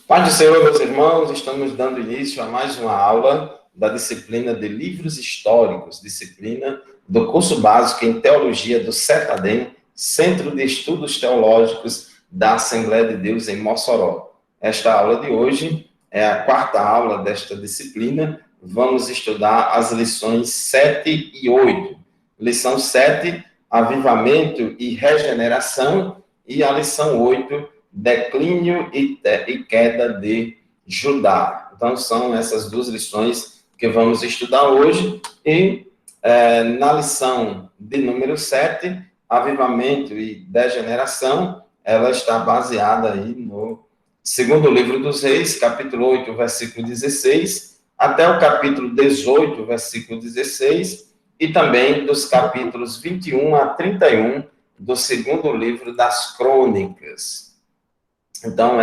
Paz do Senhor, meus irmãos, estamos dando início a mais uma aula da disciplina de livros históricos, disciplina do curso básico em Teologia do CETADEM, Centro de Estudos Teológicos da Assembleia de Deus em Mossoró. Esta aula de hoje é a quarta aula desta disciplina. Vamos estudar as lições 7 e 8. Lição 7, Avivamento e Regeneração, e a lição 8, Declínio e queda de Judá. Então, são essas duas lições que vamos estudar hoje. E na lição de número 7, Avivamento e Degeneração, ela está baseada aí no segundo livro dos Reis, capítulo 8, versículo 16, até o capítulo 18, versículo 16, e também dos capítulos 21 a 31 do segundo livro das Crônicas. Então,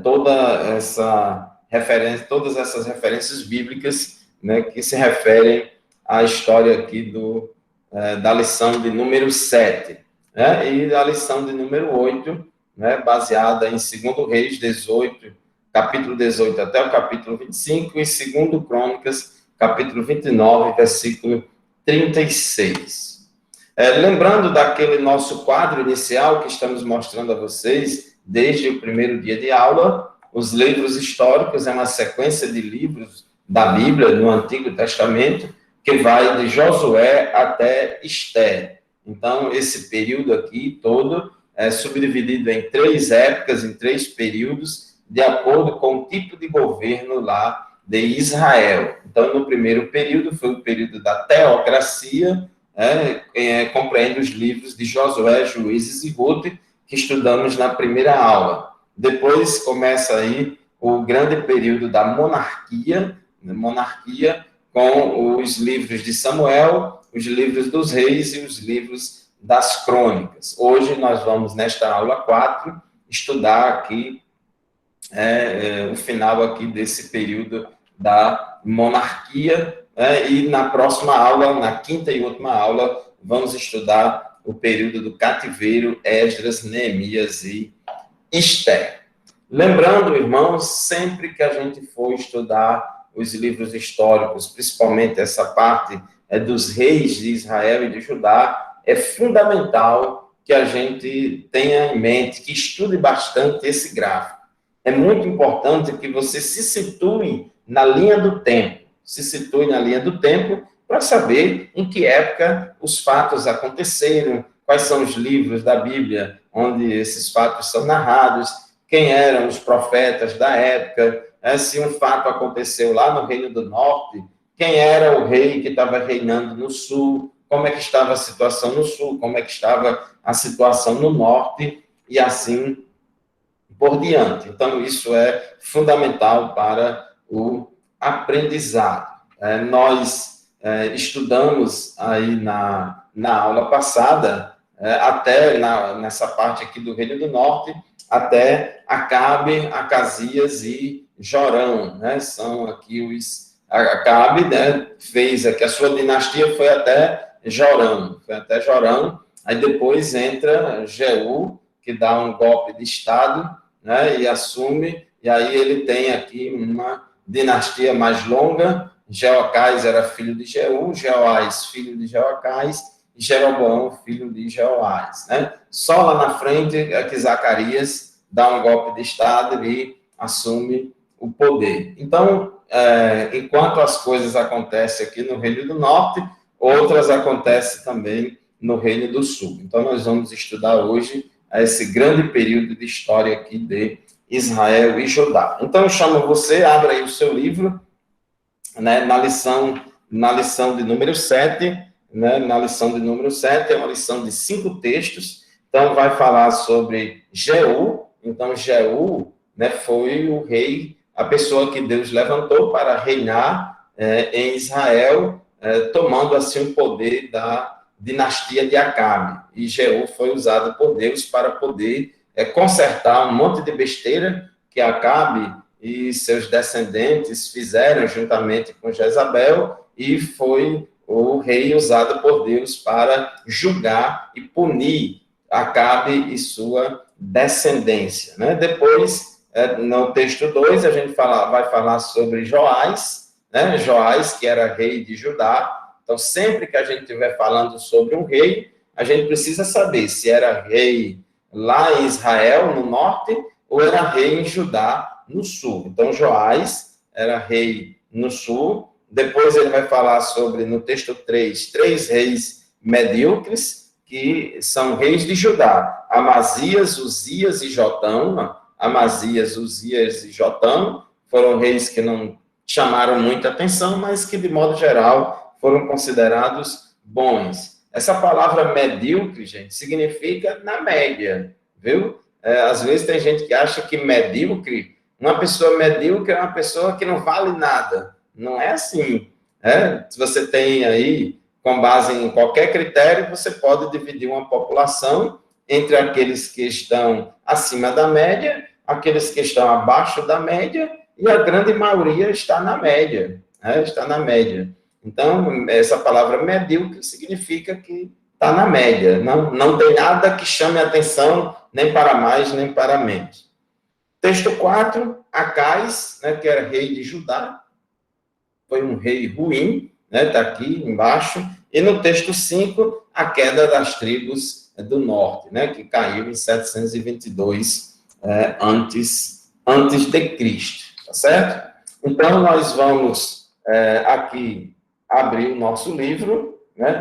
toda essa referência, todas essas referências bíblicas, né, que se referem à história aqui da lição de número 7. Né, e a lição de número 8, né, baseada em 2 Reis 18, capítulo 18 até o capítulo 25, e 2 Crônicas, capítulo 29, versículo 36. Lembrando daquele nosso quadro inicial que estamos mostrando a vocês, desde o primeiro dia de aula, os livros históricos é uma sequência de livros da Bíblia, no Antigo Testamento, que vai de Josué até Esther. Então, esse período aqui todo é subdividido em 3 épocas, em 3 períodos, de acordo com o tipo de governo lá de Israel. Então, no primeiro período, foi o período da teocracia, compreende os livros de Josué, Juízes e Ruth, que estudamos na primeira aula. Depois começa aí o grande período da monarquia com os livros de Samuel, os livros dos reis e os livros das crônicas. Hoje nós vamos, nesta aula 4, estudar aqui o final aqui desse período da monarquia, e na próxima aula, na quinta e última aula, vamos estudar o período do cativeiro, Esdras, Neemias e Esther. Lembrando, irmãos, sempre que a gente for estudar os livros históricos, principalmente essa parte dos reis de Israel e de Judá, é fundamental que a gente tenha em mente, que estude bastante esse gráfico. É muito importante que você se situe na linha do tempo, para saber em que época os fatos aconteceram, quais são os livros da Bíblia onde esses fatos são narrados, quem eram os profetas da época, se um fato aconteceu lá no Reino do Norte, quem era o rei que estava reinando no Sul, como é que estava a situação no Sul, como é que estava a situação no Norte, e assim por diante. Então, isso é fundamental para o aprendizado. Nós estudamos aí na aula passada, até nessa parte aqui do Reino do Norte, até Acabe, Acasias e Jorão, né? São aqui Acabe, né, fez aqui, a sua dinastia foi até Jorão, aí depois entra Jeú, que dá um golpe de Estado, né, e assume, e aí ele tem aqui uma dinastia mais longa. Jeoacás era filho de Jeú, Jeoás, filho de Jeoacás, e Jeroboão, filho de Jeoás, né? Só lá na frente é que Zacarias dá um golpe de Estado e assume o poder. Então, enquanto as coisas acontecem aqui no Reino do Norte, outras acontecem também no Reino do Sul. Então, nós vamos estudar hoje esse grande período de história aqui de Israel e Judá. Então, eu chamo você, abra aí o seu livro, né, na lição de número 7, né, na lição de número 7, é uma lição de 5 textos, então vai falar sobre Jeú. Então, Jeú, né, foi o rei, a pessoa que Deus levantou para reinar em Israel, tomando assim o poder da dinastia de Acabe. E Jeú foi usado por Deus para poder consertar um monte de besteira que Acabe e seus descendentes fizeram juntamente com Jezabel, e foi o rei usado por Deus para julgar e punir Acabe e sua descendência. Né? Depois, no texto 2, a gente vai falar sobre Joás, né? Joás, que era rei de Judá. Então, sempre que a gente estiver falando sobre um rei, a gente precisa saber se era rei lá em Israel, no norte, ou era rei em Judá, no sul. Então, Joás era rei no sul. Depois ele vai falar sobre, no texto 3, 3 reis medíocres, que são reis de Judá: Amazias, Uzias e Jotão. Amazias, Uzias e Jotão foram reis que não chamaram muita atenção, mas que, de modo geral, foram considerados bons. Essa palavra medíocre, gente, significa na média, viu? Às vezes tem gente que acha que medíocre, uma pessoa medíocre é uma pessoa que não vale nada. Não é assim. Se você tem aí, com base em qualquer critério, você pode dividir uma população entre aqueles que estão acima da média, aqueles que estão abaixo da média, e a grande maioria está na média. Está na média. Então, essa palavra medíocre significa que está na média. Não tem nada que chame a atenção, nem para mais, nem para menos. Texto 4, Acais, né, que era rei de Judá, foi um rei ruim, está aqui embaixo. E no texto 5, a queda das tribos do norte, né, que caiu em 722 antes de Cristo, tá certo? Então, nós vamos aqui abrir o nosso livro, né,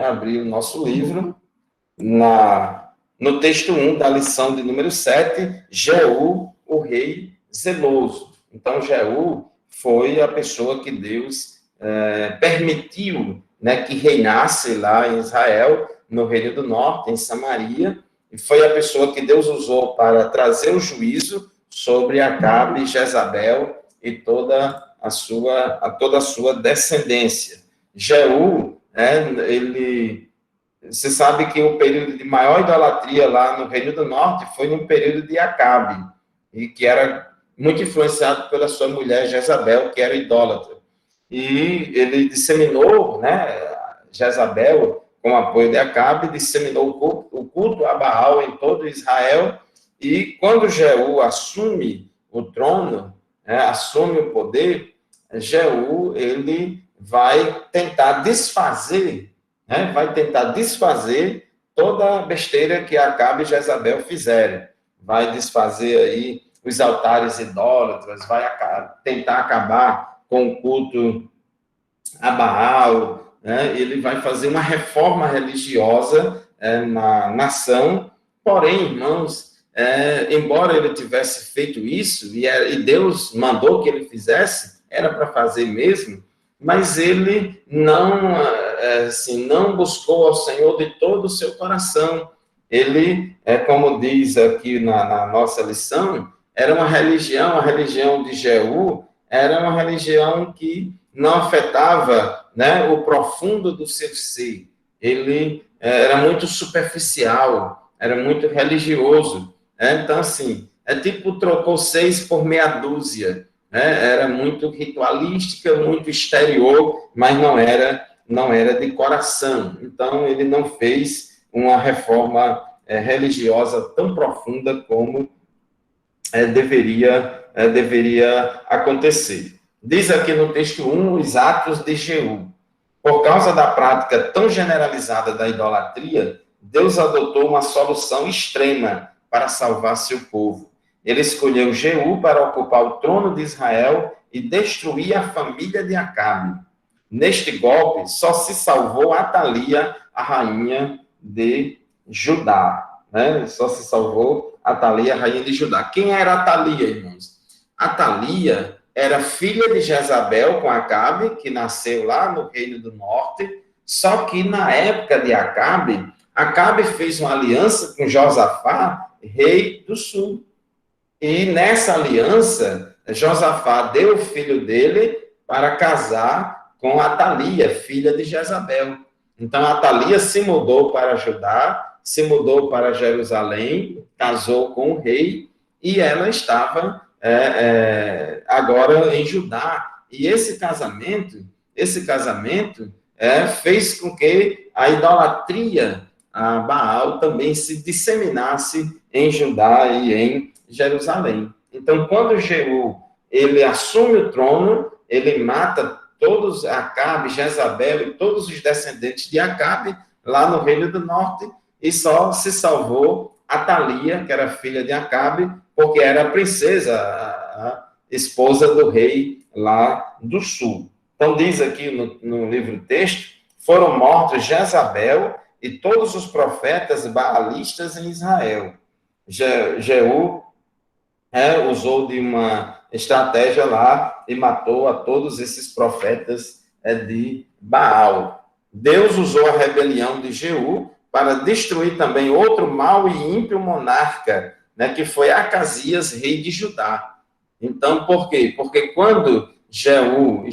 no texto 1 da lição de número 7, Jeú, o rei zeloso. Então, Jeú foi a pessoa que Deus permitiu, né, que reinasse lá em Israel, no Reino do Norte, em Samaria, e foi a pessoa que Deus usou para trazer o juízo sobre Acabe, Jezabel e toda a sua descendência. Jeú, você sabe que o período de maior idolatria lá no Reino do Norte foi no período de Acabe, e que era muito influenciado pela sua mulher Jezabel, que era idólatra. E ele disseminou, né, Jezabel, com o apoio de Acabe, disseminou o culto a Baal em todo Israel, e quando Jeú assume o trono, assume o poder, Jeú, ele vai tentar desfazer, toda a besteira que Acabe e Jezabel fizeram. Vai desfazer aí os altares idólatras, vai tentar acabar com o culto a Baal, né? Ele vai fazer uma reforma religiosa na nação. Porém, irmãos, embora ele tivesse feito isso, e Deus mandou que ele fizesse, era para fazer mesmo, mas ele não buscou ao Senhor de todo o seu coração. Ele, como diz aqui na nossa lição, era uma religião, a religião de Jeú, era uma religião que não afetava, né, o profundo do seu ser. Ele era muito superficial, era muito religioso. Então, assim, tipo, trocou 6 por meia dúzia. Era muito ritualística, muito exterior, mas não era de coração. Então, ele não fez uma reforma religiosa tão profunda como deveria acontecer. Diz aqui no texto 1, os atos de Jeú. Por causa da prática tão generalizada da idolatria, Deus adotou uma solução extrema para salvar seu povo. Ele escolheu Jeú para ocupar o trono de Israel e destruir a família de Acabe. Neste golpe, só se salvou Atalia, a rainha de Judá. Só se salvou Atalia, a rainha de Judá. Quem era Atalia, irmãos? Atalia era filha de Jezabel com Acabe, que nasceu lá no Reino do Norte, só que na época de Acabe, Acabe fez uma aliança com Josafá, rei do sul. E nessa aliança, Josafá deu o filho dele para casar com Atalia, filha de Jezabel. Então, Atalia se mudou para Judá, se mudou para Jerusalém, casou com o rei, e ela estava agora em Judá. E esse casamento fez com que a idolatria a Baal também se disseminasse em Judá e em Jerusalém. Então, quando Jeú ele assume o trono, ele mata todos, Acabe, Jezabel e todos os descendentes de Acabe, lá no Reino do Norte, e só se salvou Atalia, que era filha de Acabe, porque era a princesa, a esposa do rei lá do sul. Então, diz aqui no livro texto, foram mortos Jezabel e todos os profetas baalistas em Israel. Jeú usou de uma estratégia lá e matou a todos esses profetas de Baal. Deus usou a rebelião de Jeú para destruir também outro mau e ímpio monarca, né, que foi Acasias, rei de Judá. Então, por quê? Porque quando Jeú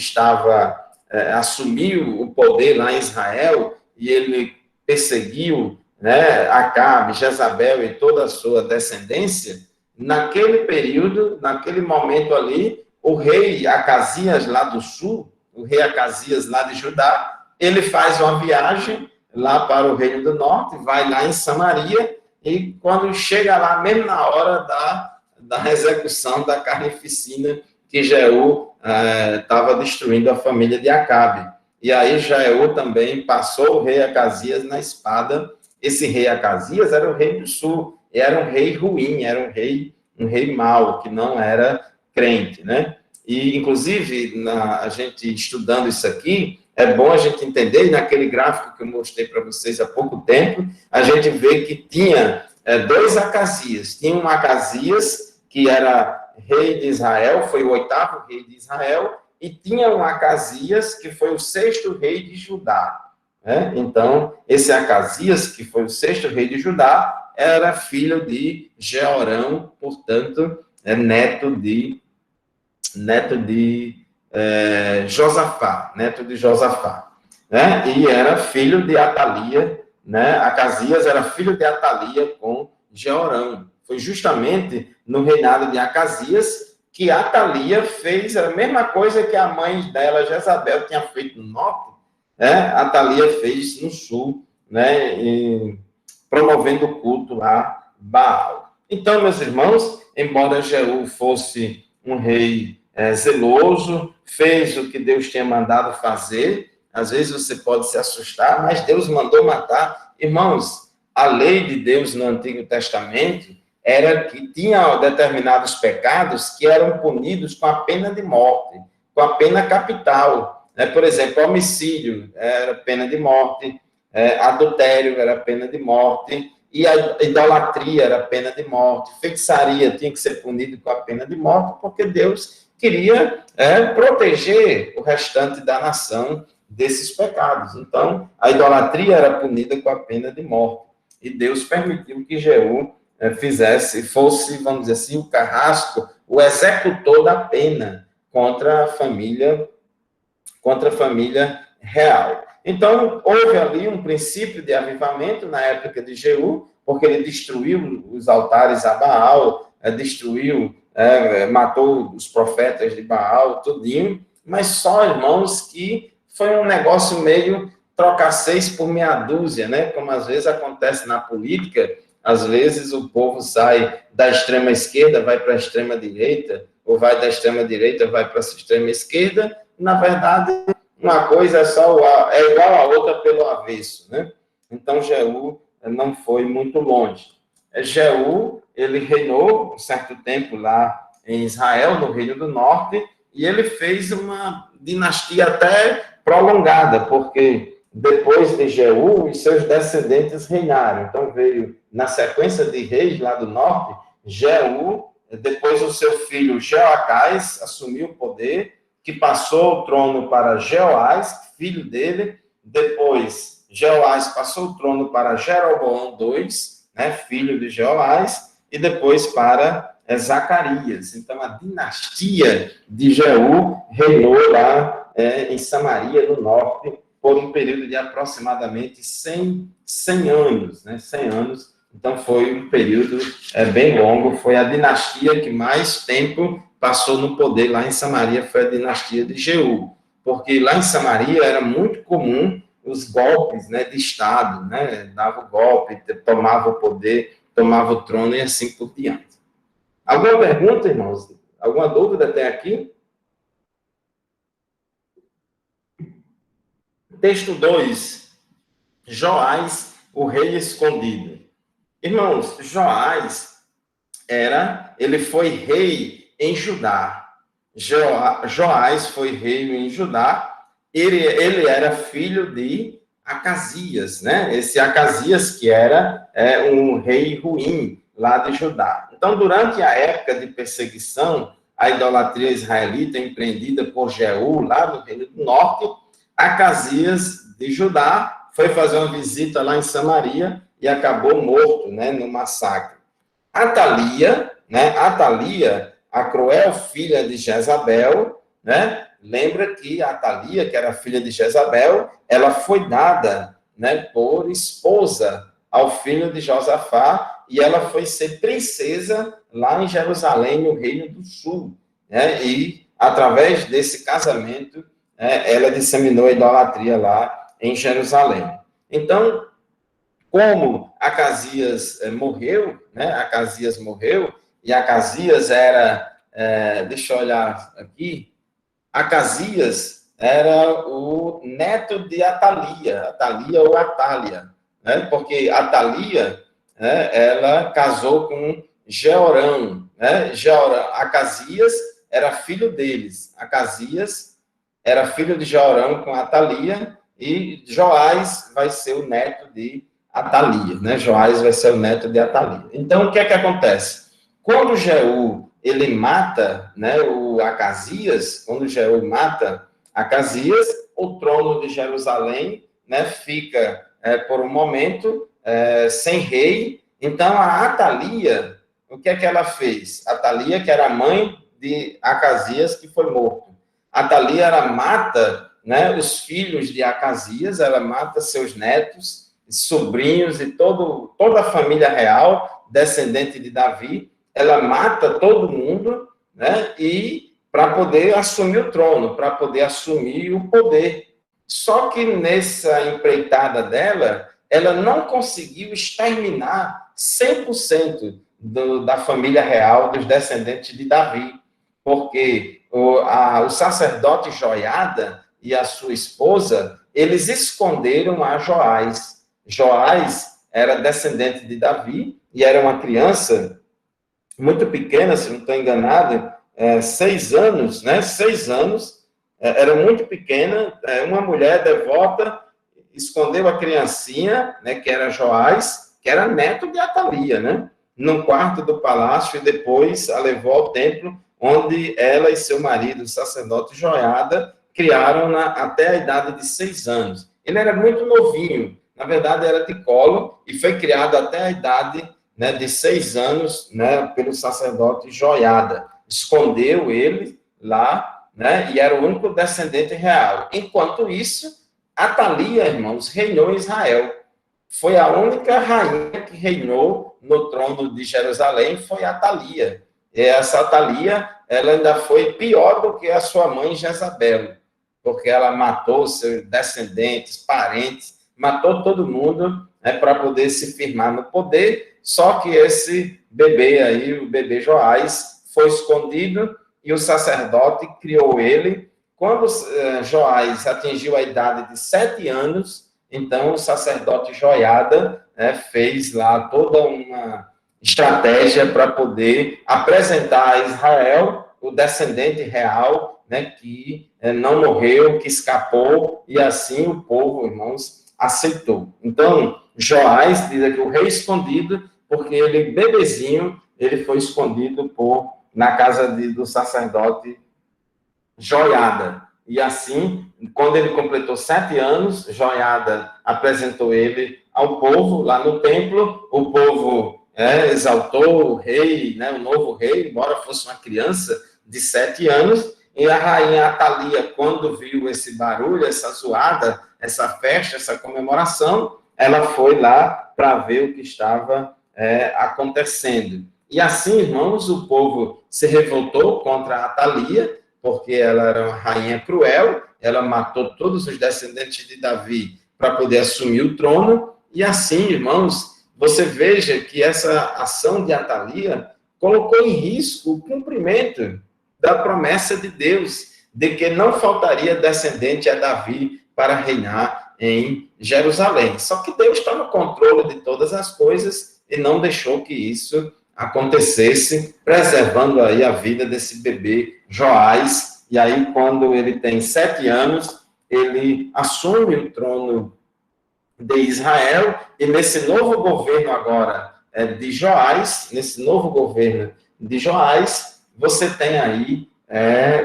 assumiu o poder lá em Israel e ele perseguiu, né, Acabe, Jezabel e toda a sua descendência, naquele período, naquele momento ali, o rei Acasias lá do sul, o rei Acasias lá de Judá, ele faz uma viagem lá para o Reino do Norte, vai lá em Samaria, e quando chega lá, mesmo na hora da execução da carnificina, que Jeú estava destruindo a família de Acabe. E aí Jeú também passou o rei Acasias na espada. Esse rei Acasias era o rei do sul, e era um rei ruim, era um rei mau, que não era crente, né? E, inclusive, a gente estudando isso aqui, é bom a gente entender, naquele gráfico que eu mostrei para vocês há pouco tempo, a gente vê que tinha dois Acasias. Tinha um Acasias, que era rei de Israel, foi o 8º rei de Israel, e tinha um Acasias, que foi o 6º rei de Judá. Né? Então, esse Acasias, que foi o 6º rei de Judá, era filho de Jeorão, portanto, neto de Josafá, né? E era filho de Atalia, né? Acasias era filho de Atalia com Jeorão. Foi justamente no reinado de Acasias que Atalia fez a mesma coisa que a mãe dela, Jezabel, tinha feito no norte, né? Atalia fez no sul, né? E promovendo o culto a Baal. Então, meus irmãos, embora Jeú fosse um rei zeloso, fez o que Deus tinha mandado fazer, às vezes você pode se assustar, mas Deus mandou matar. Irmãos, a lei de Deus no Antigo Testamento era que tinha determinados pecados que eram punidos com a pena de morte, com a pena capital. Por exemplo, homicídio era pena de morte, adultério era pena de morte, e a idolatria era pena de morte, feitiçaria tinha que ser punido com a pena de morte, porque Deus queria proteger o restante da nação desses pecados. Então, a idolatria era punida com a pena de morte. E Deus permitiu que Jeú fosse, vamos dizer assim, o carrasco, o executor da pena contra a família real. Então, houve ali um princípio de avivamento na época de Jeú, porque ele destruiu os altares a Baal, matou os profetas de Baal, tudinho, mas só, irmãos, que foi um negócio meio trocar 6 por meia dúzia, né? Como às vezes acontece na política, às vezes o povo sai da extrema esquerda, vai para a extrema direita, ou vai da extrema direita, vai para a extrema esquerda, na verdade, uma coisa é igual a outra pelo avesso, né? Então, Jeú não foi muito longe. Jeú, ele reinou um certo tempo lá em Israel, no Reino do Norte, e ele fez uma dinastia até prolongada, porque depois de Jeú, os seus descendentes reinaram. Então, veio, na sequência de reis lá do norte, Jeú, depois o seu filho Jeoacás assumiu o poder, que passou o trono para Jeoás, filho dele. Depois, Jeoás passou o trono para Jeroboão II, né, filho de Jeoás, e depois para Zacarias. Então, a dinastia de Jeú reinou lá em Samaria, no norte, por um período de aproximadamente 100 anos, né? 100 anos. Então, foi um período bem longo. Foi a dinastia que mais tempo passou no poder lá em Samaria, foi a dinastia de Jeú. Porque lá em Samaria era muito comum os golpes, né, de Estado, né, dava o golpe, tomava o poder, tomava o trono e assim por diante. Alguma pergunta, irmãos? Alguma dúvida até aqui? Texto 2. Joás, o rei escondido. Irmãos, Joás ele foi rei em Judá. Joás foi rei em Judá. Ele era filho de Acasias, né? Esse Acasias que era um rei ruim lá de Judá. Então, durante a época de perseguição, a idolatria israelita empreendida por Jeú, lá no Reino do Norte, Acasias de Judá foi fazer uma visita lá em Samaria e acabou morto, né, no massacre. Atalia, né, a cruel filha de Jezabel, né, lembra que Atalia, que era filha de Jezabel, ela foi dada, né, por esposa ao filho de Josafá, e ela foi ser princesa lá em Jerusalém, no Reino do Sul, né, e através desse casamento, ela disseminou a idolatria lá em Jerusalém. Então, como Acasias morreu, né? Acasias morreu, e Acasias era, deixa eu olhar aqui, Acasias era o neto de Atalia ou Atália, né? Porque Atalia, né, ela casou com Jeorão, né? Acasias era filho deles, Acasias era filho de Jeorão com Atalia, e Joás vai ser o neto de Atalia, né? Joás vai ser o neto de Atalia. Então, o que é que acontece? Quando Jeú, ele mata, né, o Acasias, quando Jeú mata Acasias, o trono de Jerusalém, né, fica, por um momento, sem rei. Então, a Atalia, o que é que ela fez? Atalia, que era a mãe de Acasias, que foi morto. Atalia, ela mata, né, os filhos de Acasias, ela mata seus netos, sobrinhos e toda a família real, descendente de Davi, ela mata todo mundo, né, e para poder assumir o trono, para poder assumir o poder. Só que nessa empreitada dela, ela não conseguiu exterminar 100% da família real, dos descendentes de Davi, porque o sacerdote Joiada e a sua esposa, eles esconderam a Joás. Joás era descendente de Davi e era uma criança muito pequena, se não estou enganado, 6 anos, né? 6 anos, era muito pequena, uma mulher devota escondeu a criancinha, né, que era Joás, que era neto de Atalia, né? No quarto do palácio, e depois a levou ao templo, onde ela e seu marido, o sacerdote Joiada, criaram-na até a idade de 6 anos. Ele era muito novinho, na verdade era de colo, e foi criado até a idade, né, de 6 anos, né, pelo sacerdote Joiada. Escondeu ele lá, né, e era o único descendente real. Enquanto isso, Atalia, irmãos, reinou em Israel. Foi a única rainha que reinou no trono de Jerusalém, foi Atalia. E essa Atalia, ela ainda foi pior do que a sua mãe Jezabel, porque ela matou seus descendentes, parentes, matou todo mundo, né, para poder se firmar no poder. Só que esse bebê aí, o bebê Joás, foi escondido e o sacerdote criou ele. Quando Joás atingiu a idade de 7 anos, então o sacerdote Joiada, né, fez lá toda uma estratégia para poder apresentar a Israel o descendente real, né, que não morreu, que escapou, e assim o povo, irmãos, aceitou. Então, Joás diz aqui o rei escondido, porque ele, bebezinho, ele foi escondido na casa do sacerdote Joiada. E assim, quando ele completou 7 anos, Joiada apresentou ele ao povo lá no templo. O povo exaltou o rei, né, o novo rei, embora fosse uma criança de 7 anos. E a rainha Atalia, quando viu esse barulho, essa zoada, essa festa, essa comemoração, ela foi lá para ver o que estava acontecendo. E assim, irmãos, o povo se revoltou contra Atalia, porque ela era uma rainha cruel, ela matou todos os descendentes de Davi para poder assumir o trono. E assim, irmãos, você veja que essa ação de Atalia colocou em risco o cumprimento da promessa de Deus, de que não faltaria descendente a Davi para reinar em Jerusalém. Só que Deus está no controle de todas as coisas e não deixou que isso acontecesse, preservando aí a vida desse bebê Joás. E aí, quando ele tem 7 anos, ele assume o trono de Israel, e nesse novo governo agora de Joás, você tem aí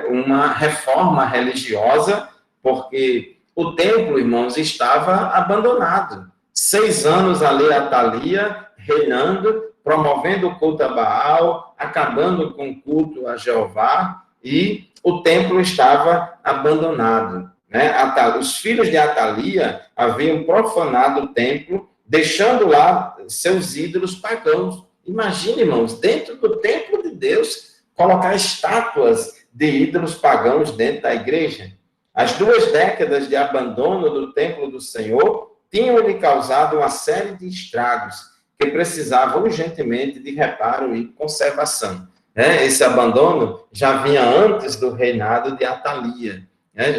uma reforma religiosa, porque o templo, irmãos, estava abandonado. 6 anos ali Atalia reinando, promovendo o culto a Baal, acabando com o culto a Jeová, e o templo estava abandonado. Né? Os filhos de Atalia haviam profanado o templo, deixando lá seus ídolos pagãos. Imagine, irmãos, dentro do templo de Deus, colocar estátuas de ídolos pagãos dentro da igreja. As 2 décadas de abandono do templo do Senhor tinham-lhe causado uma série de estragos que precisavam urgentemente de reparo e conservação. Esse abandono já vinha antes do reinado de Atalia.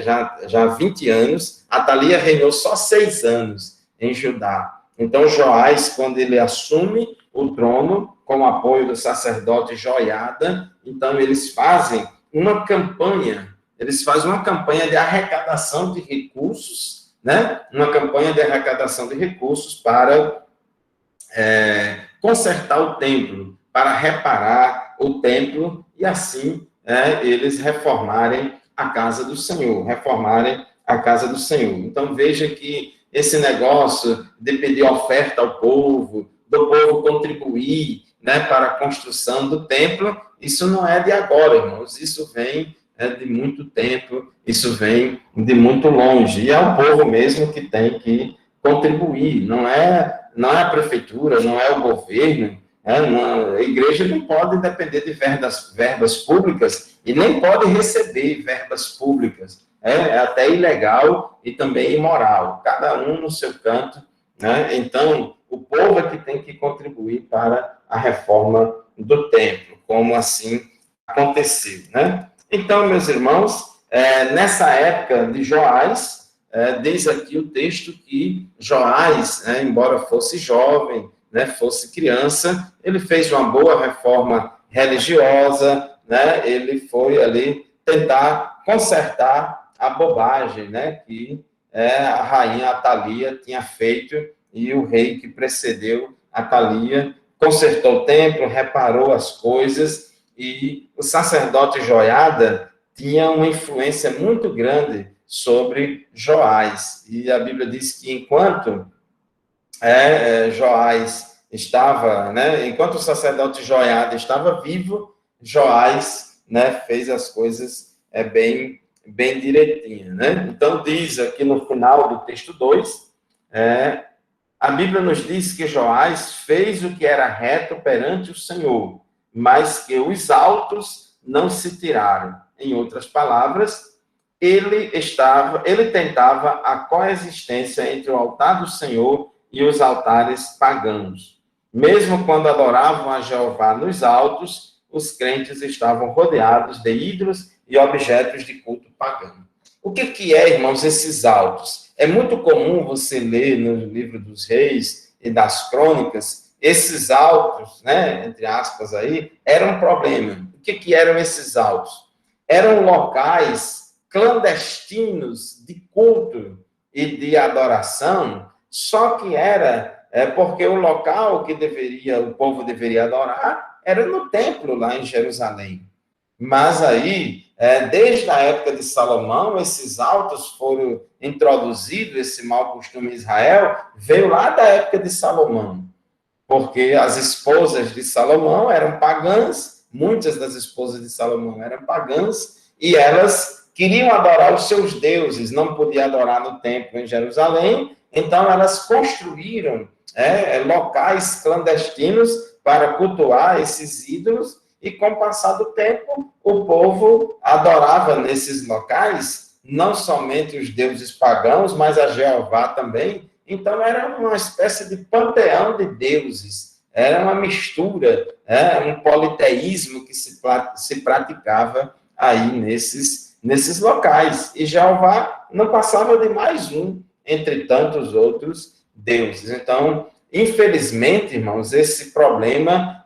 Já há 20 anos, Atalia reinou só 6 anos em Judá. Então, Joás, quando ele assume o trono, com o apoio do sacerdote Joiada, então eles fazem uma campanha de arrecadação de recursos, né? Uma campanha de arrecadação de recursos para consertar o templo, para reparar o templo, e assim eles reformarem a casa do Senhor. Então, veja que esse negócio de pedir oferta ao povo, do povo contribuir, né, para a construção do templo, isso não é de agora, irmãos, isso vem de muito tempo, isso vem de muito longe, e é o povo mesmo que tem que contribuir, não é a prefeitura, não é o governo, a igreja não pode depender de verbas públicas e nem pode receber verbas públicas. É até ilegal e também imoral. Cada um no seu canto. Né? Então, o povo é que tem que contribuir para a reforma do templo, como assim aconteceu. Né? Então, meus irmãos, nessa época de Joás, diz aqui o texto que Joás, embora fosse jovem, né, fosse criança, ele fez uma boa reforma religiosa, né, ele foi ali tentar consertar a bobagem, né, que a rainha Atalia tinha feito, e o rei que precedeu Atalia consertou o templo, reparou as coisas, e o sacerdote Joiada tinha uma influência muito grande sobre Joás. E a Bíblia diz que enquanto Joás estava, né, enquanto o sacerdote Joiada estava vivo, Joás, né, fez as coisas bem direitinho, né? Então, diz aqui no final do texto 2, a Bíblia nos diz que Joás fez o que era reto perante o Senhor, mas que os altos não se tiraram. Em outras palavras, ele tentava a coexistência entre o altar do Senhor e os altares pagãos. Mesmo quando adoravam a Jeová nos altos, os crentes estavam rodeados de ídolos e objetos de culto pagão. O que é, irmãos, esses altos? É muito comum você ler no livro dos reis e das crônicas, esses altos, né, entre aspas aí, eram um problema. O que eram esses altos? Eram locais clandestinos de culto e de adoração, só que era porque o local que o povo deveria adorar era no templo lá em Jerusalém. Mas aí, desde a época de Salomão, esses altos foram introduzidos, esse mau costume em Israel, veio lá da época de Salomão. Porque as esposas de Salomão eram pagãs, muitas das esposas de Salomão eram pagãs, e elas queriam adorar os seus deuses, não podiam adorar no templo em Jerusalém, então elas construíram locais clandestinos para cultuar esses ídolos, e com o passar do tempo, o povo adorava nesses locais, não somente os deuses pagãos, mas a Jeová também. Então, era uma espécie de panteão de deuses, era uma mistura, um politeísmo que se praticava aí nesses locais. E Jeová não passava de mais um, entre tantos outros deuses. Então, infelizmente, irmãos, esse problema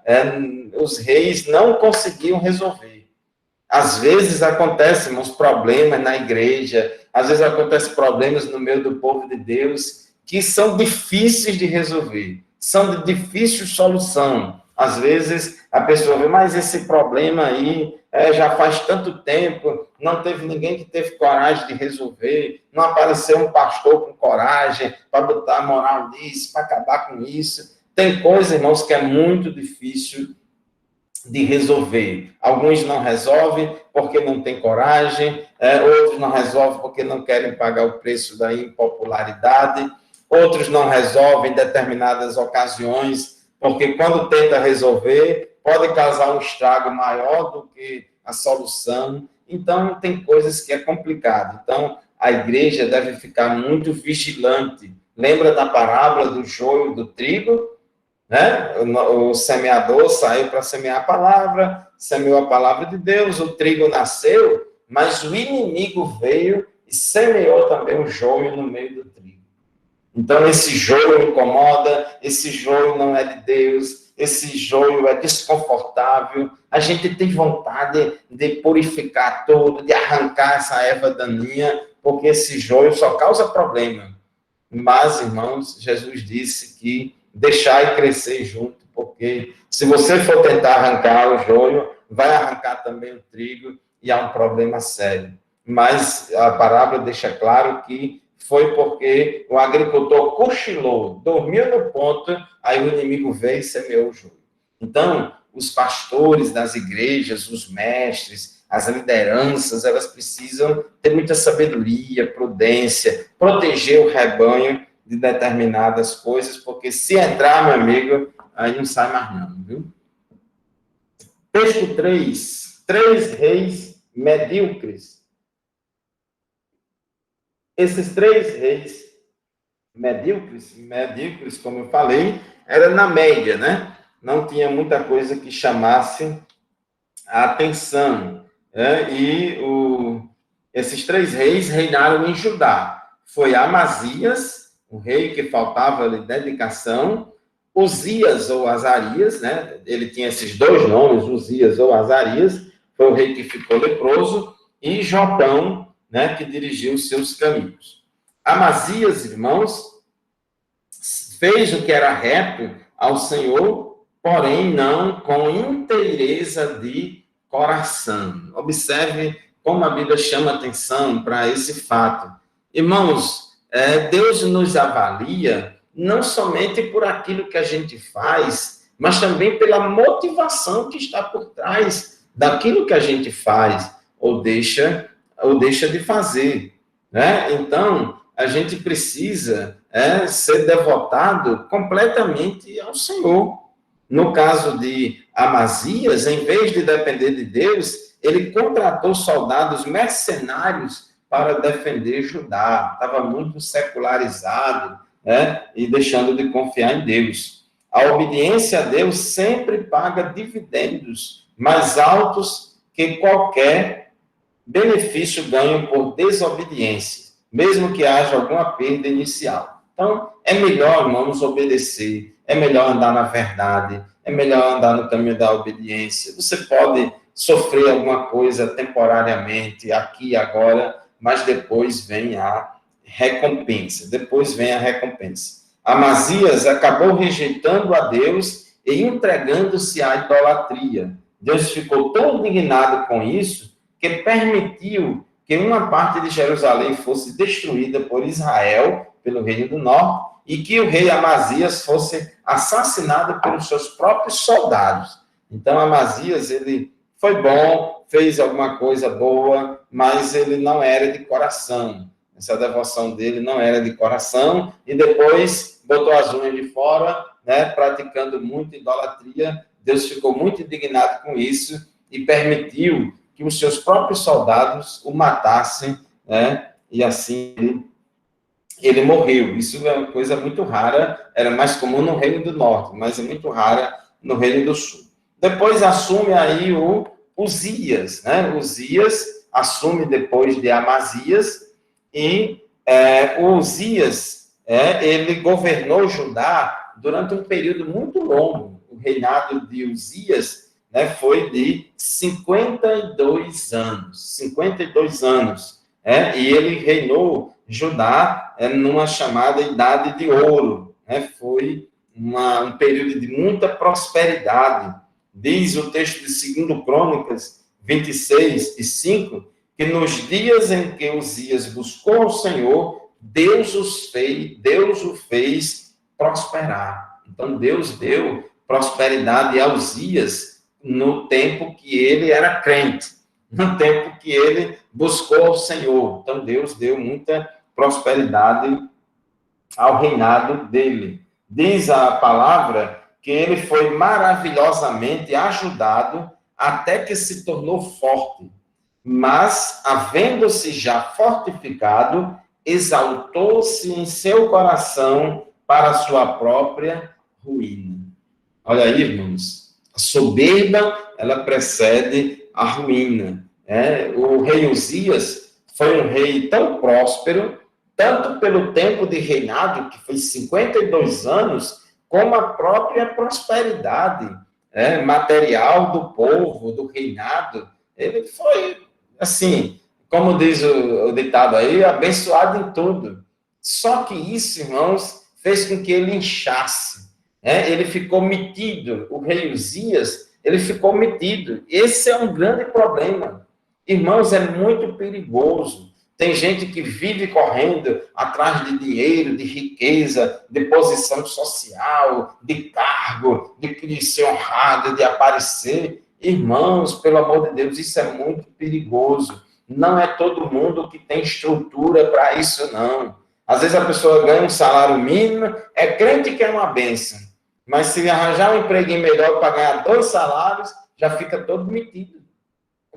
os reis não conseguiam resolver. Às vezes acontecem uns problemas na igreja, às vezes acontecem problemas no meio do povo de Deus que são difíceis de resolver, são de difícil solução. Às vezes a pessoa vê, mas esse problema aí já faz tanto tempo, não teve ninguém que teve coragem de resolver, não apareceu um pastor com coragem para botar moral nisso, para acabar com isso. Tem coisa, irmãos, que é muito difícil de resolver. Alguns não resolvem porque não têm coragem, outros não resolvem porque não querem pagar o preço da impopularidade, outros não resolvem em determinadas ocasiões, porque quando tenta resolver, pode causar um estrago maior do que a solução. Então, tem coisas que é complicado. Então, a igreja deve ficar muito vigilante. Lembra da parábola do joio e do trigo? Né? O semeador saiu para semear a palavra, semeou a palavra de Deus, o trigo nasceu, mas o inimigo veio e semeou também o joio no meio do trigo. Então, esse joio incomoda, esse joio não é de Deus, esse joio é desconfortável, a gente tem vontade de purificar tudo, de arrancar essa erva daninha, porque esse joio só causa problema. Mas, irmãos, Jesus disse que deixai crescer junto, porque se você for tentar arrancar o joio, vai arrancar também o trigo, e há um problema sério. Mas a parábola deixa claro que foi porque o agricultor cochilou, dormiu no ponto, aí o inimigo veio e semeou o joio. Então, os pastores das igrejas, os mestres, as lideranças, elas precisam ter muita sabedoria, prudência, proteger o rebanho de determinadas coisas, porque se entrar, meu amigo, aí não sai mais não, viu? Texto 3. 3 reis medíocres. Esses 3 reis medíocres, como eu falei, era na média, né? Não tinha muita coisa que chamasse a atenção. Esses 3 reis reinaram em Judá. Foi Amazias, o rei que faltava-lhe dedicação, Uzias ou Azarias, né? Ele tinha esses 2 nomes, Uzias ou Azarias, foi o rei que ficou leproso, e Jotão, né, que dirigiu os seus caminhos. Amazias, irmãos, fez o que era reto ao Senhor, porém não com inteireza de coração. Observe como a Bíblia chama atenção para esse fato. Irmãos, Deus nos avalia não somente por aquilo que a gente faz, mas também pela motivação que está por trás daquilo que a gente faz ou deixa de fazer, né? Então, a gente precisa ser devotado completamente ao Senhor. No caso de Amazias, em vez de depender de Deus, ele contratou soldados mercenários para defender Judá. Estava muito secularizado, né? E deixando de confiar em Deus. A obediência a Deus sempre paga dividendos mais altos que qualquer benefício ganho por desobediência, mesmo que haja alguma perda inicial. Então, é melhor, irmãos, obedecer, é melhor andar na verdade, é melhor andar no caminho da obediência. Você pode sofrer alguma coisa temporariamente, aqui e agora, mas depois vem a recompensa. Amazias acabou rejeitando a Deus e entregando-se à idolatria. Deus ficou tão indignado com isso que permitiu que uma parte de Jerusalém fosse destruída por Israel, pelo reino do norte, e que o rei Amazias fosse assassinado pelos seus próprios soldados. Então, Amazias, ele foi bom, fez alguma coisa boa, mas ele não era de coração. Essa devoção dele não era de coração, e depois botou as unhas de fora, né, praticando muita idolatria. Deus ficou muito indignado com isso e permitiu que os seus próprios soldados o matassem né? E assim ele morreu. Isso é uma coisa muito rara, era mais comum no Reino do Norte, mas é muito rara no Reino do Sul. Depois assume aí o Uzias, né? Uzias assume depois de Amazias, e o Uzias, ele governou Judá durante um período muito longo. O reinado de Uzias, né, foi de 52 anos. 52 anos. E ele reinou Judá numa chamada Idade de Ouro. Foi um período de muita prosperidade. Diz o texto de 2 Crônicas 26 e 5, que nos dias em que Uzias buscou o Senhor, Deus o fez prosperar. Então, Deus deu prosperidade a Uzias no tempo que ele era crente, no tempo que ele buscou o Senhor. Então, Deus deu muita prosperidade ao reinado dele. Diz a palavra que ele foi maravilhosamente ajudado até que se tornou forte. Mas, havendo-se já fortificado, exaltou-se em seu coração para a sua própria ruína. Olha aí, irmãos, a soberba, ela precede a ruína. O rei Uzias foi um rei tão próspero, tanto pelo tempo de reinado, que foi 52 anos, como a própria prosperidade material do povo, do reinado. Ele foi, assim, como diz o ditado aí, abençoado em tudo. Só que isso, irmãos, fez com que ele inchasse. Ele ficou metido. O rei Uzias, ele ficou metido. Esse é um grande problema. Irmãos, é muito perigoso. Tem gente que vive correndo atrás de dinheiro, de riqueza, de posição social, de cargo, de ser honrado, de aparecer. Irmãos, pelo amor de Deus, isso é muito perigoso. Não é todo mundo que tem estrutura para isso, não. Às vezes a pessoa ganha um salário mínimo, é crente que é uma bênção. Mas se arranjar um emprego melhor para ganhar 2 salários, já fica todo metido.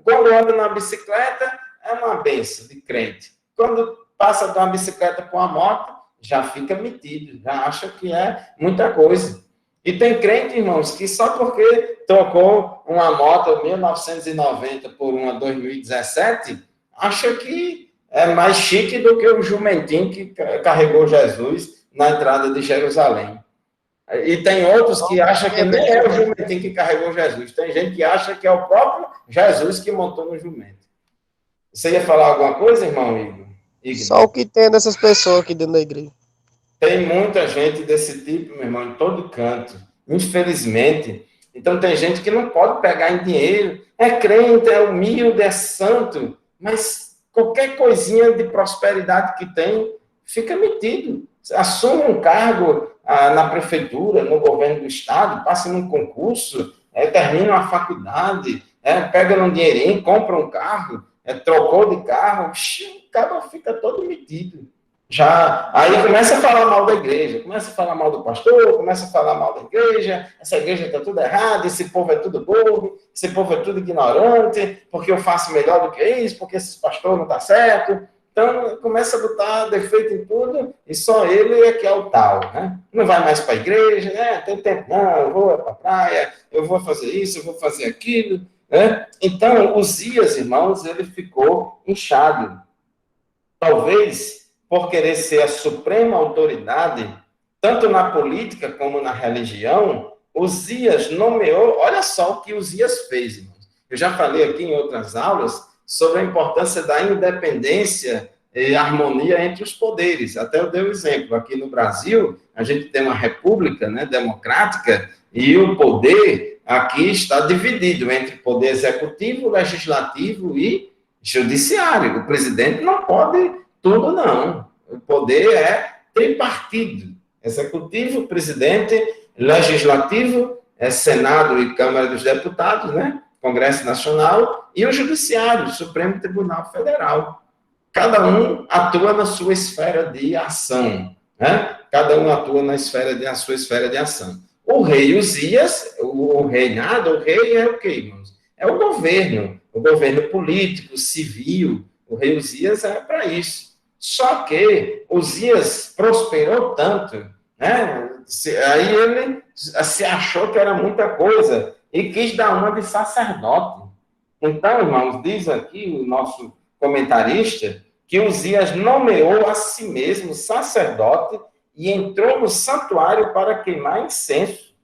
Quando anda na bicicleta, é uma benção de crente. Quando passa de uma bicicleta para uma moto, já fica metido, já acha que é muita coisa. E tem crente, irmãos, que só porque trocou uma moto 1990 por uma 2017, acha que é mais chique do que o jumentinho que carregou Jesus na entrada de Jerusalém. E tem outros que acham que nem é o jumentinho que carregou Jesus. Tem gente que acha que é o próprio Jesus que montou no jumento. Você ia falar alguma coisa, irmão Igor? Só o que tem dessas pessoas aqui dentro da igreja. Tem muita gente desse tipo, meu irmão, em todo canto. Infelizmente. Então, tem gente que não pode pegar em dinheiro. É crente, é humilde, é santo. Mas qualquer coisinha de prosperidade que tem, fica metido. Assume um cargo na prefeitura, no governo do estado, passa num concurso, termina uma faculdade, pega um dinheirinho, compra um carro, trocou de carro, o cara fica todo metido. Já, aí começa a falar mal da igreja, começa a falar mal do pastor, começa a falar mal da igreja, essa igreja está tudo errado, esse povo é tudo burro, esse povo é tudo ignorante, porque eu faço melhor do que isso, porque esses pastores não estão certo. Então, começa a botar defeito em tudo, e só ele é que é o tal, né? Não vai mais para a igreja, né? Tem tempo, não, eu vou para a praia, eu vou fazer isso, eu vou fazer aquilo, né? Então, Uzias, irmãos, ele ficou inchado. Talvez por querer ser a suprema autoridade, tanto na política como na religião, Uzias nomeou, olha só o que Uzias fez, irmãos. Eu já falei aqui em outras aulas sobre a importância da independência e harmonia entre os poderes. Até eu dei um exemplo. Aqui no Brasil, a gente tem uma república, né, democrática, e o poder aqui está dividido entre poder executivo, legislativo e judiciário. O presidente não pode tudo, não. O poder é tripartido. Executivo, presidente, legislativo, Senado e Câmara dos Deputados, né? Congresso Nacional, e o Judiciário, o Supremo Tribunal Federal. Cada um atua na sua esfera de ação, né? Cada um atua na sua esfera de ação. O rei Uzias, o reinado, o rei é o quê, irmãos? É o governo político, civil, O rei Uzias era para isso. Só que Uzias prosperou tanto, né? Aí ele se achou que era muita coisa e quis dar uma de sacerdote. Então, irmãos, diz aqui o nosso comentarista que Uzias nomeou a si mesmo sacerdote e entrou no santuário para queimar incenso.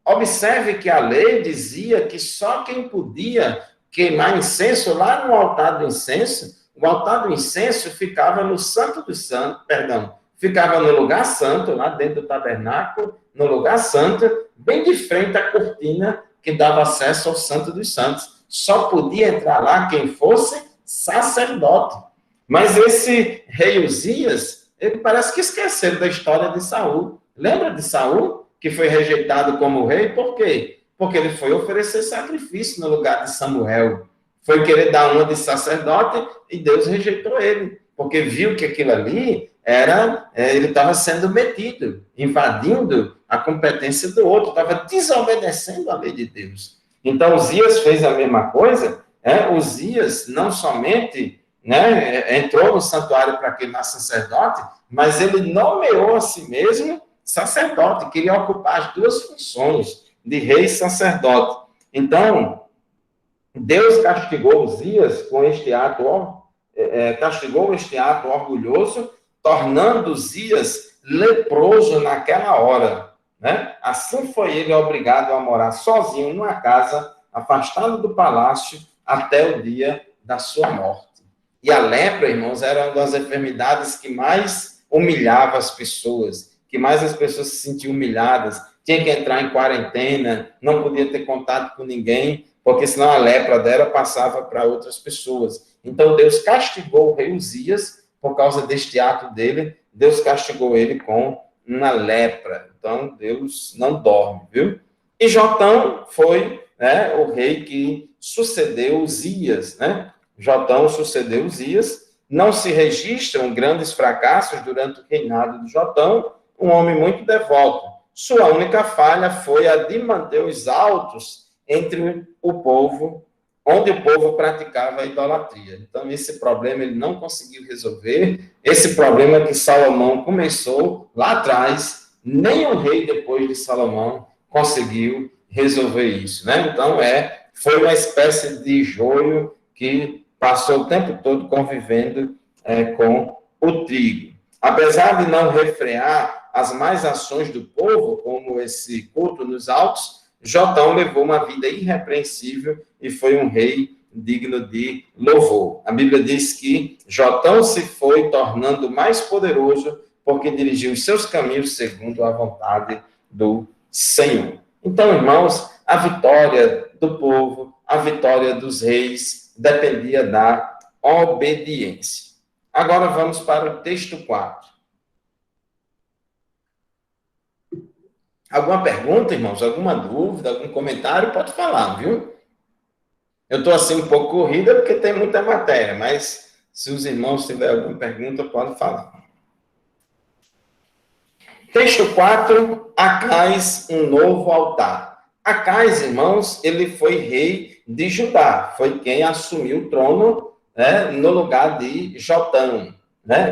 Observe que a lei dizia que só quem podia queimar incenso lá no altar do incenso, o altar do incenso ficava no Santo dos Santos, perdão, ficava no lugar santo, lá dentro do tabernáculo, no lugar santo, bem de frente à cortina que dava acesso ao Santo dos Santos. Só podia entrar lá quem fosse sacerdote. Mas esse rei Uzias, ele parece que esqueceram da história de Saul. Lembra de Saul, que foi rejeitado como rei? Por quê? Porque ele foi oferecer sacrifício no lugar de Samuel. Foi querer dar uma de sacerdote e Deus rejeitou ele. Porque viu que aquilo ali ele estava sendo metido, invadindo a competência do outro, estava desobedecendo a lei de Deus. Então, Uzias fez a mesma coisa. Uzias não somente entrou no santuário para queimar sacerdote, mas ele nomeou a si mesmo sacerdote, queria ocupar as duas funções, de rei e sacerdote. Então, Deus castigou Uzias com este ato, castigou este ato orgulhoso, tornando Uzias leproso naquela hora. Né? Assim foi ele obrigado a morar sozinho numa casa, afastado do palácio, até o dia da sua morte. E a lepra, irmãos, era uma das enfermidades que mais humilhava as pessoas, que mais as pessoas se sentiam humilhadas, tinha que entrar em quarentena, não podia ter contato com ninguém, porque senão a lepra dela passava para outras pessoas. Então Deus castigou o rei Uzias por causa deste ato dele, Deus castigou ele com uma lepra. Então Deus não dorme, viu? E Jotão foi o rei que sucedeu Uzias, né? Jotão sucedeu Uzias. Não se registram grandes fracassos durante o reinado de Jotão, um homem muito devoto. Sua única falha foi a de manter os altos entre o povo, onde o povo praticava a idolatria. Então, esse problema ele não conseguiu resolver. Esse problema que Salomão começou lá atrás, nem o rei depois de Salomão conseguiu resolver isso, né? Então, foi uma espécie de joio que passou o tempo todo convivendo com o trigo. Apesar de não refrear as más ações do povo, como esse culto nos altos, Jotão levou uma vida irrepreensível e foi um rei digno de louvor. A Bíblia diz que Jotão se foi tornando mais poderoso porque dirigiu os seus caminhos segundo a vontade do Senhor. Então, irmãos, a vitória do povo, a vitória dos reis, dependia da obediência. Agora vamos para o texto 4. Alguma pergunta, irmãos? Alguma dúvida, algum comentário? Pode falar, viu? Eu estou assim um pouco corrida porque tem muita matéria, mas se os irmãos tiverem alguma pergunta, podem falar. Texto 4, Acais, um novo altar. Acais, irmãos, ele foi rei de Judá, foi quem assumiu o trono no lugar de Jotão,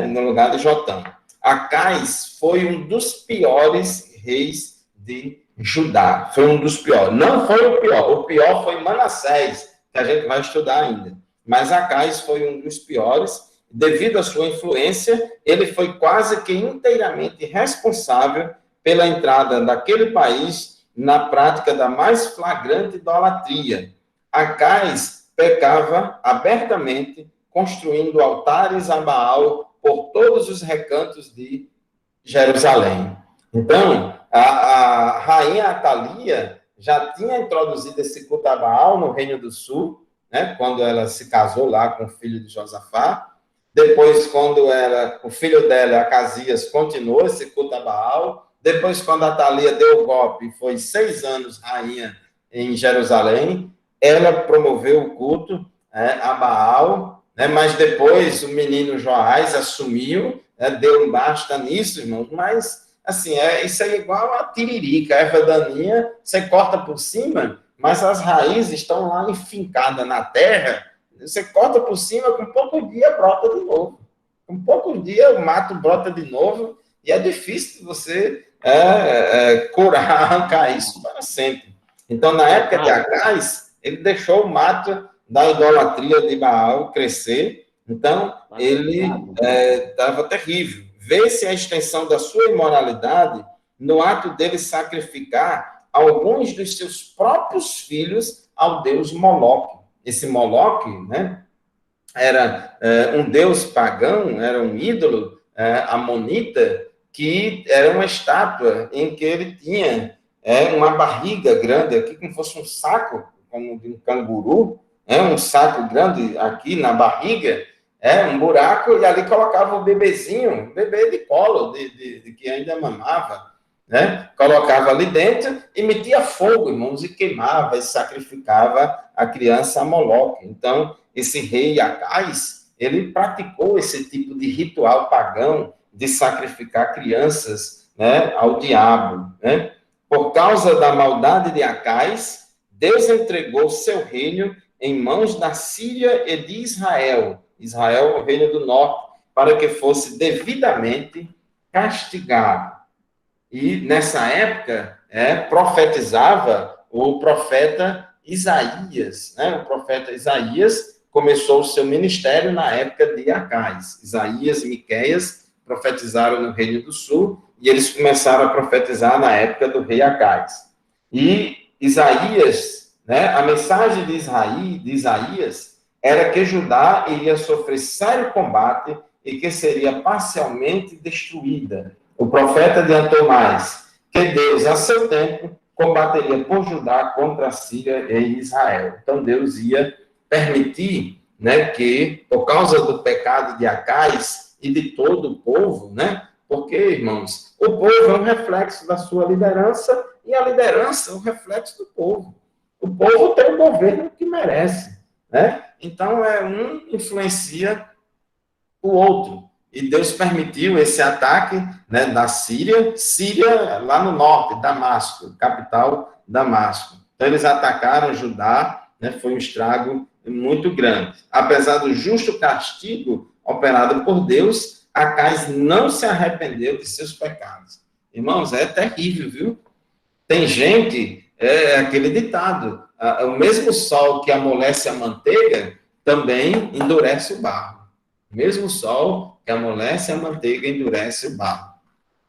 no lugar de Jotão. Acais foi um dos piores reis de Judá, foi um dos piores. Não foi o pior foi Manassés, que a gente vai estudar ainda. Mas Acais foi um dos piores. Devido à sua influência, ele foi quase que inteiramente responsável pela entrada daquele país na prática da mais flagrante idolatria. Acais pecava abertamente, construindo altares a Baal por todos os recantos de Jerusalém. Então, a rainha Atalia já tinha introduzido esse culto a Baal no Reino do Sul, quando ela se casou lá com o filho de Josafá. Depois, quando o filho dela, Acasias, continuou esse culto a Baal. Depois, quando a Atalia deu o golpe, foi 6 anos rainha em Jerusalém, ela promoveu o culto a Baal, mas depois o menino Joás assumiu, deu um basta nisso, irmãos, mas, assim, isso é igual a tiririca, a erva daninha, você corta por cima, mas as raízes estão lá enfincadas na terra, Você corta por cima, com poucos dias brota de novo. Com poucos dias o mato brota de novo e é difícil você curar, arrancar isso para sempre. Então, na época de Acais, ele deixou o mato da idolatria de Baal crescer. Então, ele estava terrível. Vê-se a extensão da sua imoralidade no ato dele sacrificar alguns dos seus próprios filhos ao deus Moloque. Esse Moloque, né, era um deus pagão, era um ídolo amonita, que era uma estátua em que ele tinha uma barriga grande, aqui como fosse um saco, como de um canguru, um saco grande aqui na barriga, um buraco, e ali colocava o bebezinho, bebê de colo, de que ainda mamava, né? Colocava ali dentro e metia fogo, irmãos, e queimava e sacrificava a criança a Moloque. Então, esse rei Acais, ele praticou esse tipo de ritual pagão de sacrificar crianças, né, ao diabo, né? Por causa da maldade de Acais, Deus entregou seu reino em mãos da Síria e de Israel, Israel, o reino do norte, para que fosse devidamente castigado. E nessa época, profetizava o profeta Isaías, né? O profeta Isaías começou o seu ministério na época de Acais. Isaías e Miqueias profetizaram no Reino do Sul e eles começaram a profetizar na época do rei Acais. E Isaías, né? A mensagem de Isaías era que Judá iria sofrer sério combate e que seria parcialmente destruída. O profeta adiantou mais, que Deus, a seu tempo, combateria por Judá contra a Síria e Israel. Então, Deus ia permitir, né, que, por causa do pecado de Acais e de todo o povo, né, porque, irmãos, o povo é um reflexo da sua liderança e a liderança é um reflexo do povo. O povo tem o governo que merece, né? Então, um influencia o outro. E Deus permitiu esse ataque, né, da Síria lá no norte, Damasco, capital Damasco. Então, eles atacaram Judá, né, foi um estrago muito grande. Apesar do justo castigo operado por Deus, Acais não se arrependeu de seus pecados. Irmãos, é terrível, viu? Tem gente, aquele ditado, o mesmo sol que amolece a manteiga também endurece o barro. O mesmo sol que amolece a manteiga endurece o barro.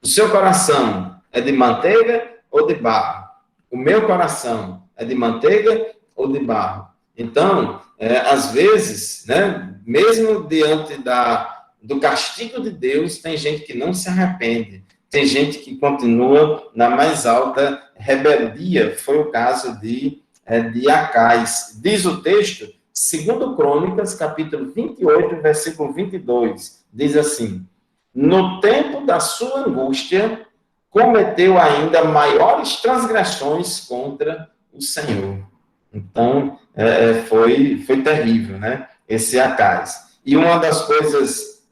O seu coração é de manteiga ou de barro? O meu coração é de manteiga ou de barro? Então, às vezes, né, mesmo diante do castigo de Deus, tem gente que não se arrepende. Tem gente que continua na mais alta rebeldia. Foi o caso de Acais. Diz o texto, 2 Crônicas, capítulo 28, versículo 22, diz assim: no tempo da sua angústia, cometeu ainda maiores transgressões contra o Senhor. Então, foi terrível, né? Esse Acais. E uma das coisas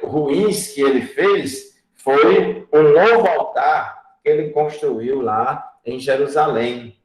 ruins que ele fez foi um novo altar que ele construiu lá em Jerusalém.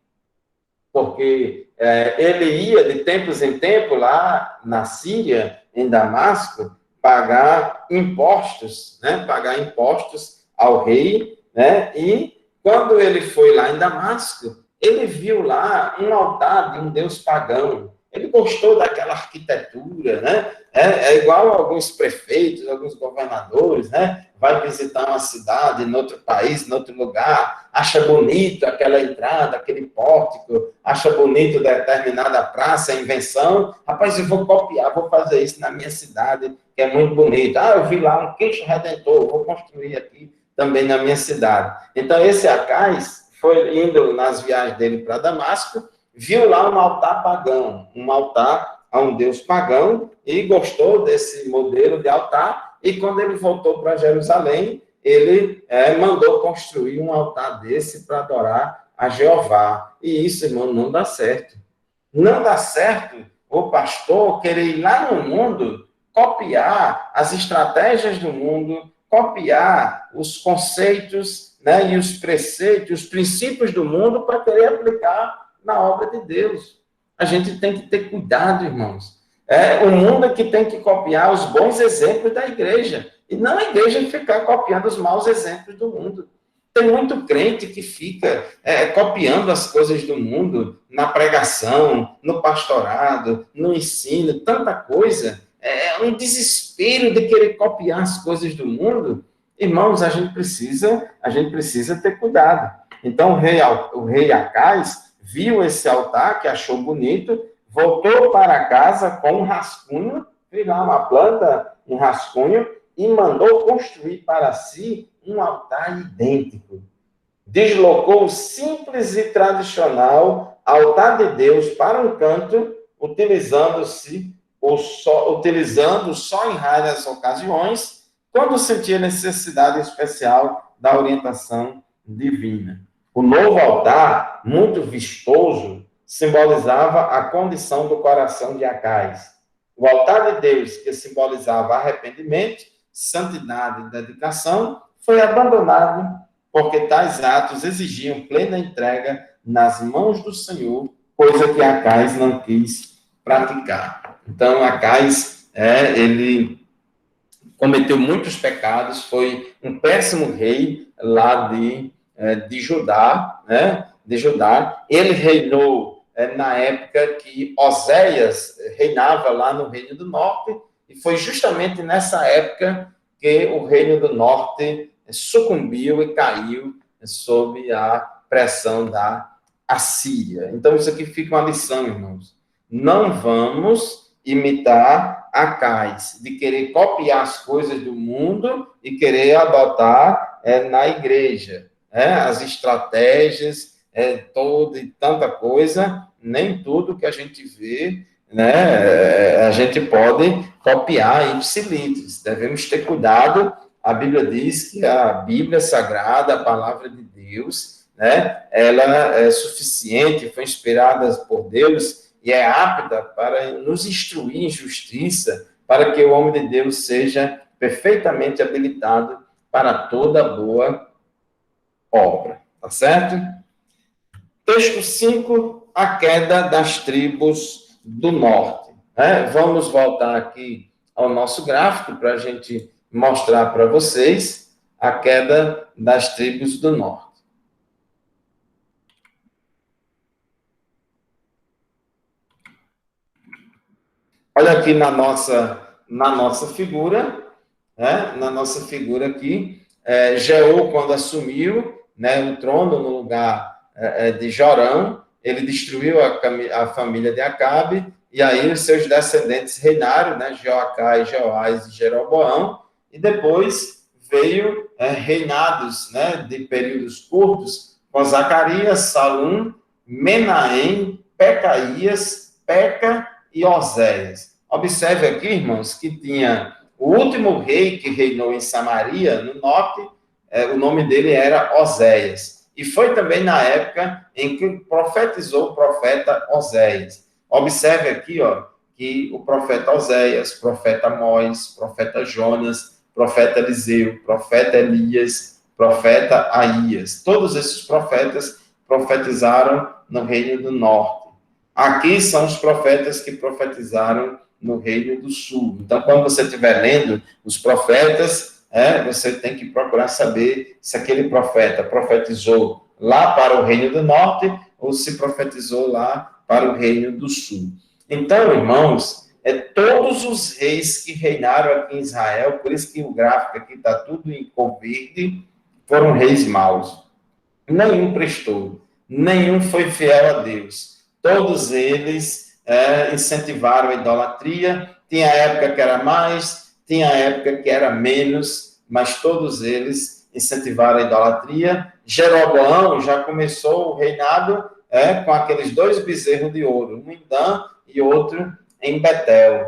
Porque ele ia de tempos em tempos lá na Síria, em Damasco, pagar impostos, né? Pagar impostos ao rei, né? E quando ele foi lá em Damasco, ele viu lá um altar de um deus pagão. Ele gostou daquela arquitetura, né? É igual a alguns prefeitos, alguns governadores, né? Vai visitar uma cidade, em outro país, em outro lugar, acha bonito aquela entrada, aquele pórtico, acha bonito determinada praça, invenção. Rapaz, eu vou copiar, vou fazer isso na minha cidade, que é muito bonito. Eu vi lá um Cristo Redentor, vou construir aqui também na minha cidade. Então, esse Acais foi indo nas viagens dele para Damasco, viu lá um altar pagão, um altar a um deus pagão, e gostou desse modelo de altar, e quando ele voltou para Jerusalém, ele mandou construir um altar desse para adorar a Jeová. E isso, irmão, não dá certo. Não dá certo o pastor querer ir lá no mundo, copiar as estratégias do mundo, copiar os conceitos, né, e os preceitos, os princípios do mundo para querer aplicar na obra de Deus. A gente tem que ter cuidado, irmãos. O mundo é que tem que copiar os bons exemplos da igreja, e não a igreja ficar copiando os maus exemplos do mundo. Tem muito crente que fica copiando as coisas do mundo na pregação, no pastorado, no ensino, tanta coisa. É um desespero de querer copiar as coisas do mundo. Irmãos, a gente precisa ter cuidado. Então, o rei Acais viu esse altar, que achou bonito, voltou para casa com um rascunho, fez lá uma planta, um rascunho, e mandou construir para si um altar idêntico. Deslocou o simples e tradicional altar de Deus para um canto, utilizando só em raras ocasiões, quando sentia necessidade especial da orientação divina. O novo altar, muito vistoso, simbolizava a condição do coração de Acais. O altar de Deus, que simbolizava arrependimento, santidade e dedicação, foi abandonado porque tais atos exigiam plena entrega nas mãos do Senhor, coisa que Acais não quis praticar. Então, Acais, ele cometeu muitos pecados, foi um péssimo rei lá de Judá, né? De Judá. Ele reinou na época que Oséias reinava lá no Reino do Norte, e foi justamente nessa época que o Reino do Norte sucumbiu e caiu sob a pressão da Assíria. Então, isso aqui fica uma lição, irmãos. Não vamos imitar Acais, de querer copiar as coisas do mundo e querer adotar na igreja. As estratégias, toda e tanta coisa, nem tudo que a gente vê, né, a gente pode copiar ipsilitris. Devemos ter cuidado. A Bíblia diz que a Bíblia Sagrada, a palavra de Deus, né, ela é suficiente, foi inspirada por Deus e é apta para nos instruir em justiça, para que o homem de Deus seja perfeitamente habilitado para toda boa obra. Tá certo? Texto 5, a queda das tribos do norte. Vamos voltar aqui ao nosso gráfico para a gente mostrar para vocês a queda das tribos do norte. Olha aqui na nossa figura, na nossa figura aqui, Jeú, quando assumiu o trono no lugar de Jorão, ele destruiu a família de Acabe, e aí os seus descendentes reinaram, Joacás, Joás e Jeroboão, e depois veio reinados de períodos curtos, com Zacarias, Salum, Menahem, Pecaías, Peca e Oséias. Observe aqui, irmãos, que tinha o último rei que reinou em Samaria, no norte, o nome dele era Oséias. E foi também na época em que profetizou o profeta Oséias. Observe aqui, que o profeta Oséias, profeta Amós, profeta Jonas, profeta Eliseu, profeta Elias, profeta Aías. Todos esses profetas profetizaram no Reino do Norte. Aqui são os profetas que profetizaram no Reino do Sul. Então, quando você estiver lendo os profetas, você tem que procurar saber se aquele profeta profetizou lá para o Reino do Norte ou se profetizou lá para o Reino do Sul. Então, irmãos, todos os reis que reinaram aqui em Israel, por isso que o gráfico aqui está tudo em cor verde, foram reis maus. Nenhum prestou, nenhum foi fiel a Deus. Todos eles incentivaram a idolatria. Tinha época que era mais, tinha época que era menos, mas todos eles incentivaram a idolatria. Jeroboão já começou o reinado com aqueles 2 bezerros de ouro, um em Dan e outro em Betel.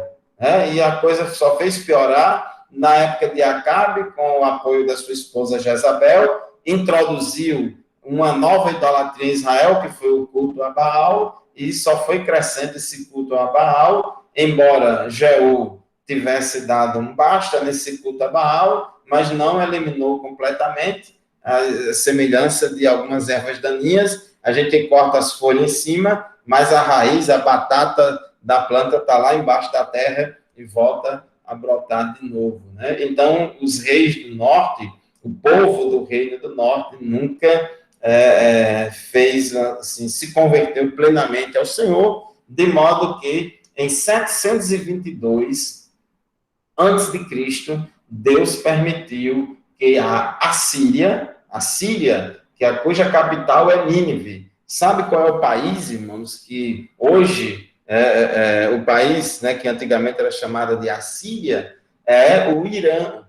E a coisa só fez piorar na época de Acabe, com o apoio da sua esposa Jezabel, introduziu uma nova idolatria em Israel, que foi o culto a Baal, e só foi crescendo esse culto a Baal, embora Jeú tivesse dado um basta nesse culto a Baal, mas não eliminou completamente a semelhança de algumas ervas daninhas. A gente corta as folhas em cima, mas a raiz, a batata da planta está lá embaixo da terra e volta a brotar de novo, né? Então, os reis do norte, o povo do reino do norte nunca fez, assim, se converteu plenamente ao Senhor, de modo que em 722 antes de Cristo, Deus permitiu que a Síria, cuja capital é Nínive. Sabe qual é o país, irmãos, que hoje o país, né, que antigamente era chamado de Assíria, é o Irã.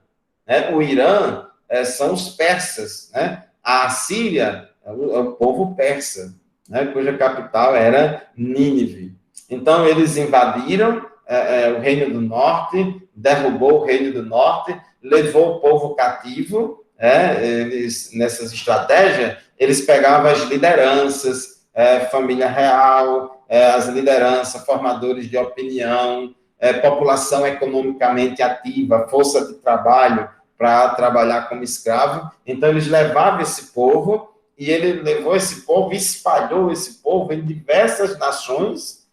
Né? O Irã são os persas, né? A Assíria é o povo persa, né, cuja capital era Nínive. Então, eles invadiram o Reino do Norte, derrubou o Reino do Norte, levou o povo cativo. Nessas estratégias, eles pegavam as lideranças, família real, as lideranças, formadores de opinião, população economicamente ativa, força de trabalho para trabalhar como escravo. Então, eles levavam esse povo, e ele levou esse povo e espalhou esse povo em diversas nações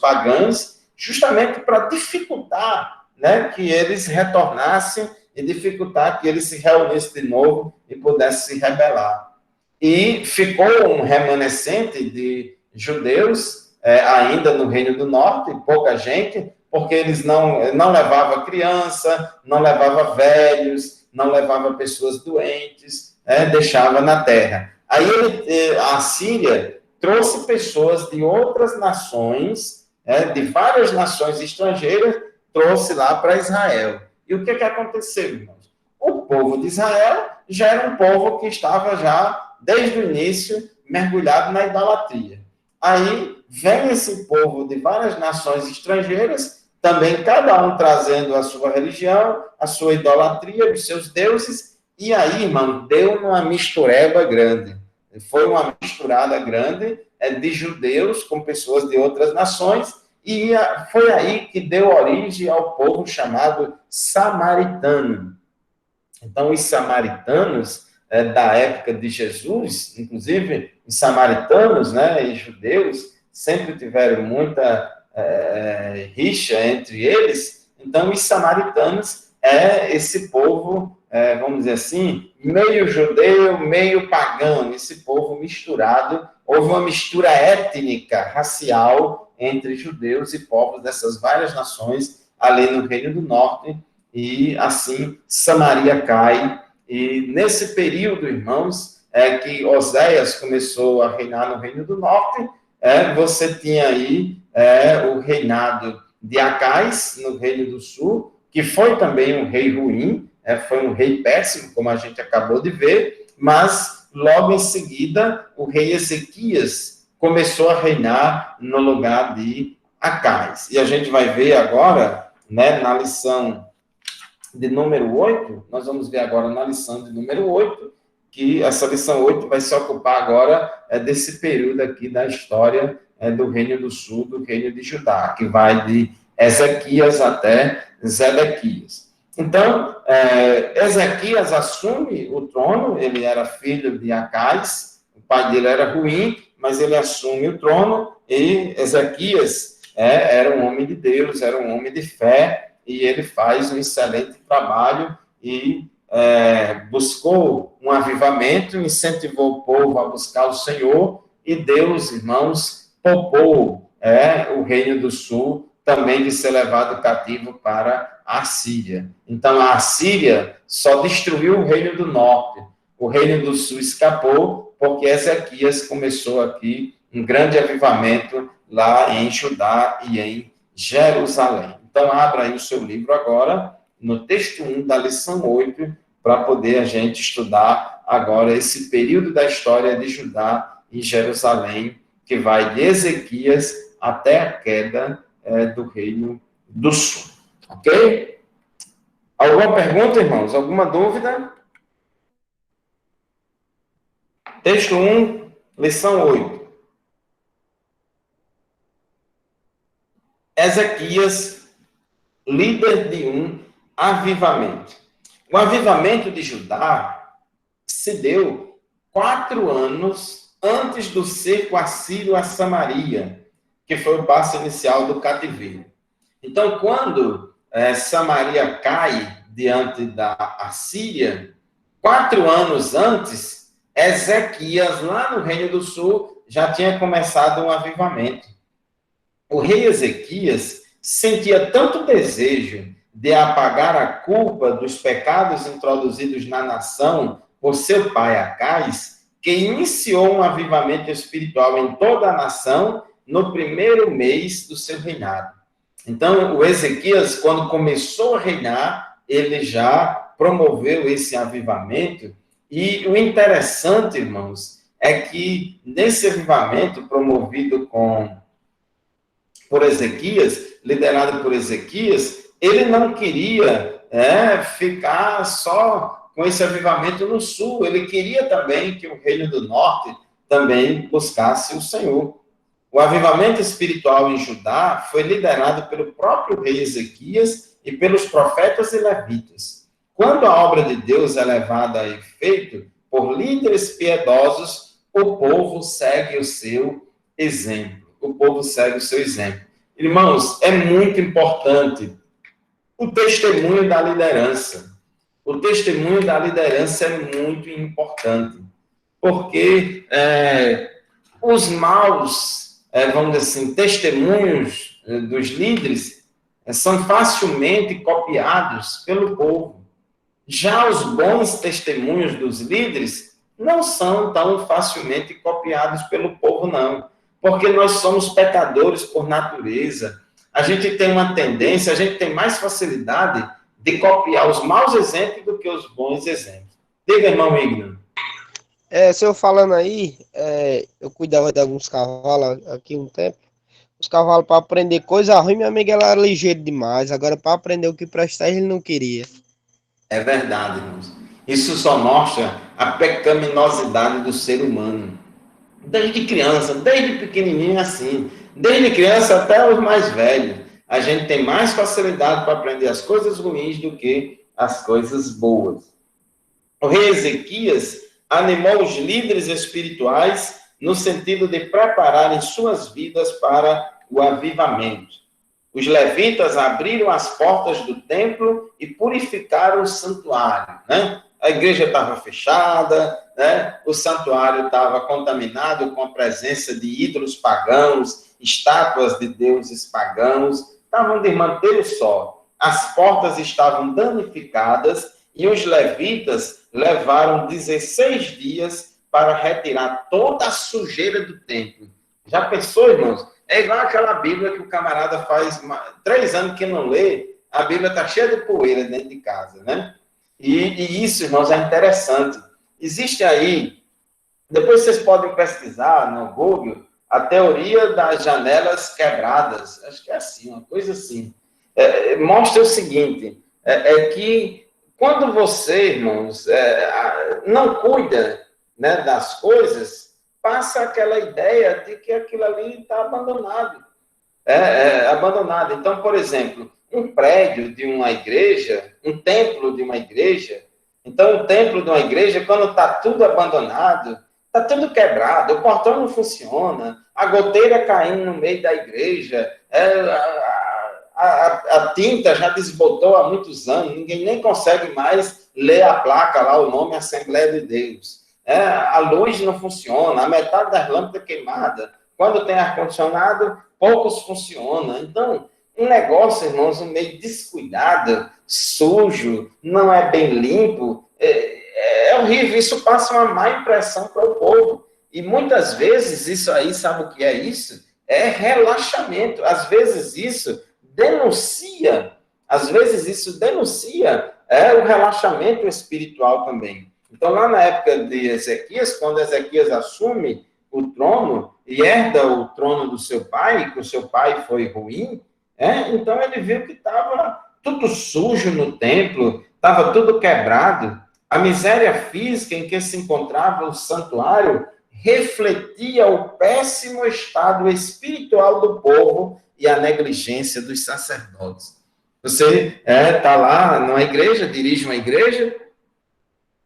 pagãs, justamente para dificultar, né, que eles retornassem e dificultar que eles se reunissem de novo e pudessem se rebelar. E ficou um remanescente de judeus ainda no Reino do Norte, pouca gente, porque eles não levavam criança, não levavam velhos, não levavam pessoas doentes, deixava na terra. Aí a Síria trouxe pessoas de outras nações, de várias nações estrangeiras, trouxe lá para Israel. E o que aconteceu, irmãos? O povo de Israel já era um povo que estava já, desde o início, mergulhado na idolatria. Aí vem esse povo de várias nações estrangeiras, também cada um trazendo a sua religião, a sua idolatria, os seus deuses, e aí, irmão, deu uma mistureba grande. Foi uma misturada grande de judeus com pessoas de outras nações, e foi aí que deu origem ao povo chamado samaritano. Então, os samaritanos, da época de Jesus, inclusive, os samaritanos, né, e judeus, sempre tiveram muita rixa entre eles. Então, os samaritanos esse povo, vamos dizer assim, meio judeu, meio pagão, esse povo misturado. Houve uma mistura étnica, racial, entre judeus e povos dessas várias nações ali no Reino do Norte, e assim Samaria cai. E nesse período, irmãos, que Oséias começou a reinar no Reino do Norte, você tinha aí o reinado de Acais, no Reino do Sul, que foi também um rei ruim, foi um rei péssimo, como a gente acabou de ver, mas logo em seguida o rei Ezequias começou a reinar no lugar de Acais. E a gente vai ver agora, né, na lição de número 8, nós vamos ver agora na lição de número 8, que essa lição 8 vai se ocupar agora desse período aqui da história do Reino do Sul, do Reino de Judá, que vai de Ezequias até Zedequias. Então, Ezequias assume o trono, ele era filho de Acais, o pai dele era ruim, mas ele assume o trono, e Ezequias era um homem de Deus, era um homem de fé, e ele faz um excelente trabalho e buscou um avivamento, incentivou o povo a buscar o Senhor, e Deus, irmãos, poupou o Reino do Sul também de ser levado cativo para a Síria. Então, a Síria só destruiu o Reino do Norte. O Reino do Sul escapou, porque Ezequias começou aqui um grande avivamento lá em Judá e em Jerusalém. Então, abra aí o seu livro agora, no texto 1 da lição 8, para poder a gente estudar agora esse período da história de Judá e Jerusalém, que vai de Ezequias até a queda do Reino do Sul. Ok? Alguma pergunta, irmãos? Alguma dúvida? Texto 1, lição 8. Ezequias, líder de um avivamento. O avivamento de Judá se deu 4 anos antes do cerco assírio a Samaria. que foi o passo inicial do cativeiro. Então, quando Samaria cai diante da Assíria, 4 anos antes, Ezequias, lá no Reino do Sul, já tinha começado um avivamento. O rei Ezequias sentia tanto desejo de apagar a culpa dos pecados introduzidos na nação por seu pai Acais, que iniciou um avivamento espiritual em toda a nação no primeiro mês do seu reinado. Então, o Ezequias, quando começou a reinar, ele já promoveu esse avivamento. E o interessante, irmãos, é que nesse avivamento promovido por Ezequias, liderado por Ezequias, ele não queria ficar só com esse avivamento no sul, ele queria também que o reino do norte também buscasse o Senhor. O avivamento espiritual em Judá foi liderado pelo próprio rei Ezequias e pelos profetas e levitas. Quando a obra de Deus é levada a efeito por líderes piedosos, o povo segue o seu exemplo. O povo segue o seu exemplo. Irmãos, é muito importante o testemunho da liderança. O testemunho da liderança é muito importante, porque os maus, vamos dizer assim, testemunhos dos líderes são facilmente copiados pelo povo. Já os bons testemunhos dos líderes não são tão facilmente copiados pelo povo, não. Porque nós somos pecadores por natureza. A gente tem uma tendência, a gente tem mais facilidade de copiar os maus exemplos do que os bons exemplos. Diga, irmão Igno. Senhor falando aí, eu cuidava de alguns cavalos aqui um tempo. Os cavalos, para aprender coisa ruim, meu amigo, ela era ligeiro demais. Agora, para aprender o que prestar, ele não queria. É verdade, irmãos. Isso só mostra a pecaminosidade do ser humano. Desde criança, desde pequenininho assim. Desde criança até os mais velhos. A gente tem mais facilidade para aprender as coisas ruins do que as coisas boas. O rei Ezequias animou os líderes espirituais no sentido de prepararem suas vidas para o avivamento. Os levitas abriram as portas do templo e purificaram o santuário, né? A igreja estava fechada, né? O santuário estava contaminado com a presença de ídolos pagãos, estátuas de deuses pagãos, estavam de manter o sol. As portas estavam danificadas e os levitas levaram 16 dias para retirar toda a sujeira do templo. Já pensou, irmãos? É igual aquela Bíblia que o camarada faz 3 anos que não lê, a Bíblia está cheia de poeira dentro de casa, né? E isso, irmãos, é interessante. Existe aí, depois vocês podem pesquisar no Google, a teoria das janelas quebradas. Acho que é assim, uma coisa assim. Mostra o seguinte, que quando você, irmãos, não cuida, né, das coisas, passa aquela ideia de que aquilo ali está abandonado. Abandonado. Então, por exemplo, um prédio de uma igreja, um templo de uma igreja, então o templo de uma igreja, quando está tudo abandonado, está tudo quebrado, o portão não funciona, a goteira caindo no meio da igreja, a tinta já desbotou há muitos anos, ninguém nem consegue mais ler a placa lá, o nome Assembleia de Deus. A luz não funciona, a metade das lâmpadas queimada. Quando tem ar-condicionado, poucos funcionam. Então, um negócio, irmãos, meio descuidado, sujo, não é bem limpo, é horrível. Isso passa uma má impressão para o povo. E muitas vezes isso aí, sabe o que é isso? É relaxamento. Às vezes isso denuncia o relaxamento espiritual também. Então, lá na época de Ezequias, quando Ezequias assume o trono e herda o trono do seu pai, que o seu pai foi ruim, então ele viu que estava tudo sujo no templo, estava tudo quebrado. A miséria física em que se encontrava o santuário refletia o péssimo estado espiritual do povo e a negligência dos sacerdotes. Você está lá numa igreja, dirige uma igreja,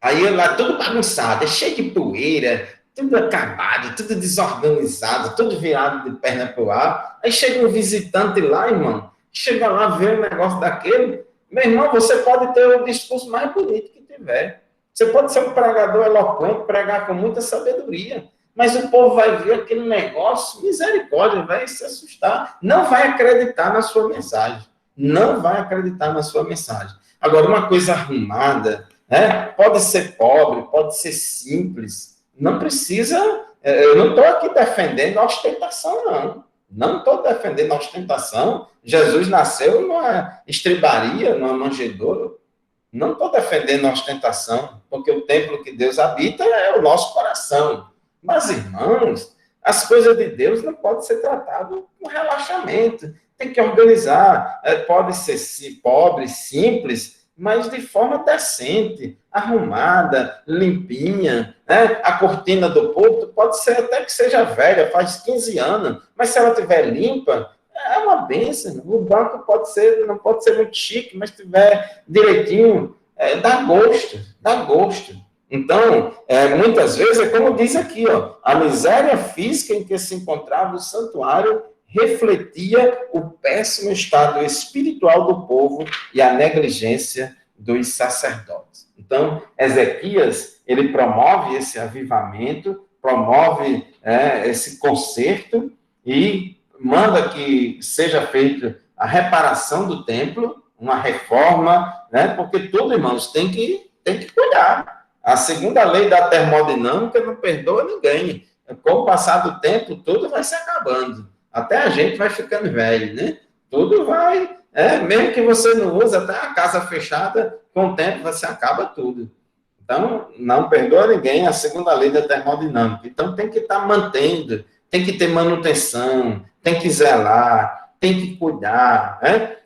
aí lá tudo bagunçado, é cheio de poeira, tudo acabado, tudo desorganizado, tudo virado de perna para o ar. Aí chega um visitante lá, irmão, chega lá, vê um negócio daquele. Meu irmão, você pode ter o discurso mais bonito que tiver. Você pode ser um pregador eloquente, pregar com muita sabedoria. Mas o povo vai ver aquele negócio, misericórdia, vai se assustar. Não vai acreditar na sua mensagem. Não vai acreditar na sua mensagem. Agora, uma coisa arrumada, né? Pode ser pobre, pode ser simples. Não precisa. Eu não estou aqui defendendo a ostentação, não. Não estou defendendo a ostentação. Jesus nasceu numa estribaria, numa manjedoura. Não estou defendendo a ostentação, porque o templo que Deus habita é o nosso coração. Mas, irmãos, as coisas de Deus não podem ser tratadas com relaxamento. Tem que organizar. Pode ser pobre, simples, mas de forma decente, arrumada, limpinha. Né? A cortina do púlpito pode ser até que seja velha, faz 15 anos, mas se ela estiver limpa, é uma bênção. O banco pode ser, não pode ser muito chique, mas se estiver direitinho, dá gosto, dá gosto. Então, muitas vezes, é como diz aqui, ó, a miséria física em que se encontrava o santuário refletia o péssimo estado espiritual do povo e a negligência dos sacerdotes. Então, Ezequias, ele promove esse avivamento, promove esse conserto e manda que seja feita a reparação do templo, uma reforma, né? Porque tudo, irmãos, tem que cuidar. A segunda lei da termodinâmica não perdoa ninguém. Com o passar do tempo, tudo vai se acabando. Até a gente vai ficando velho, né? Tudo vai, mesmo que você não use, até a casa fechada, com o tempo você acaba tudo. Então, não perdoa ninguém a segunda lei da termodinâmica. Então, tem que estar mantendo, tem que ter manutenção, tem que zelar, tem que cuidar, né?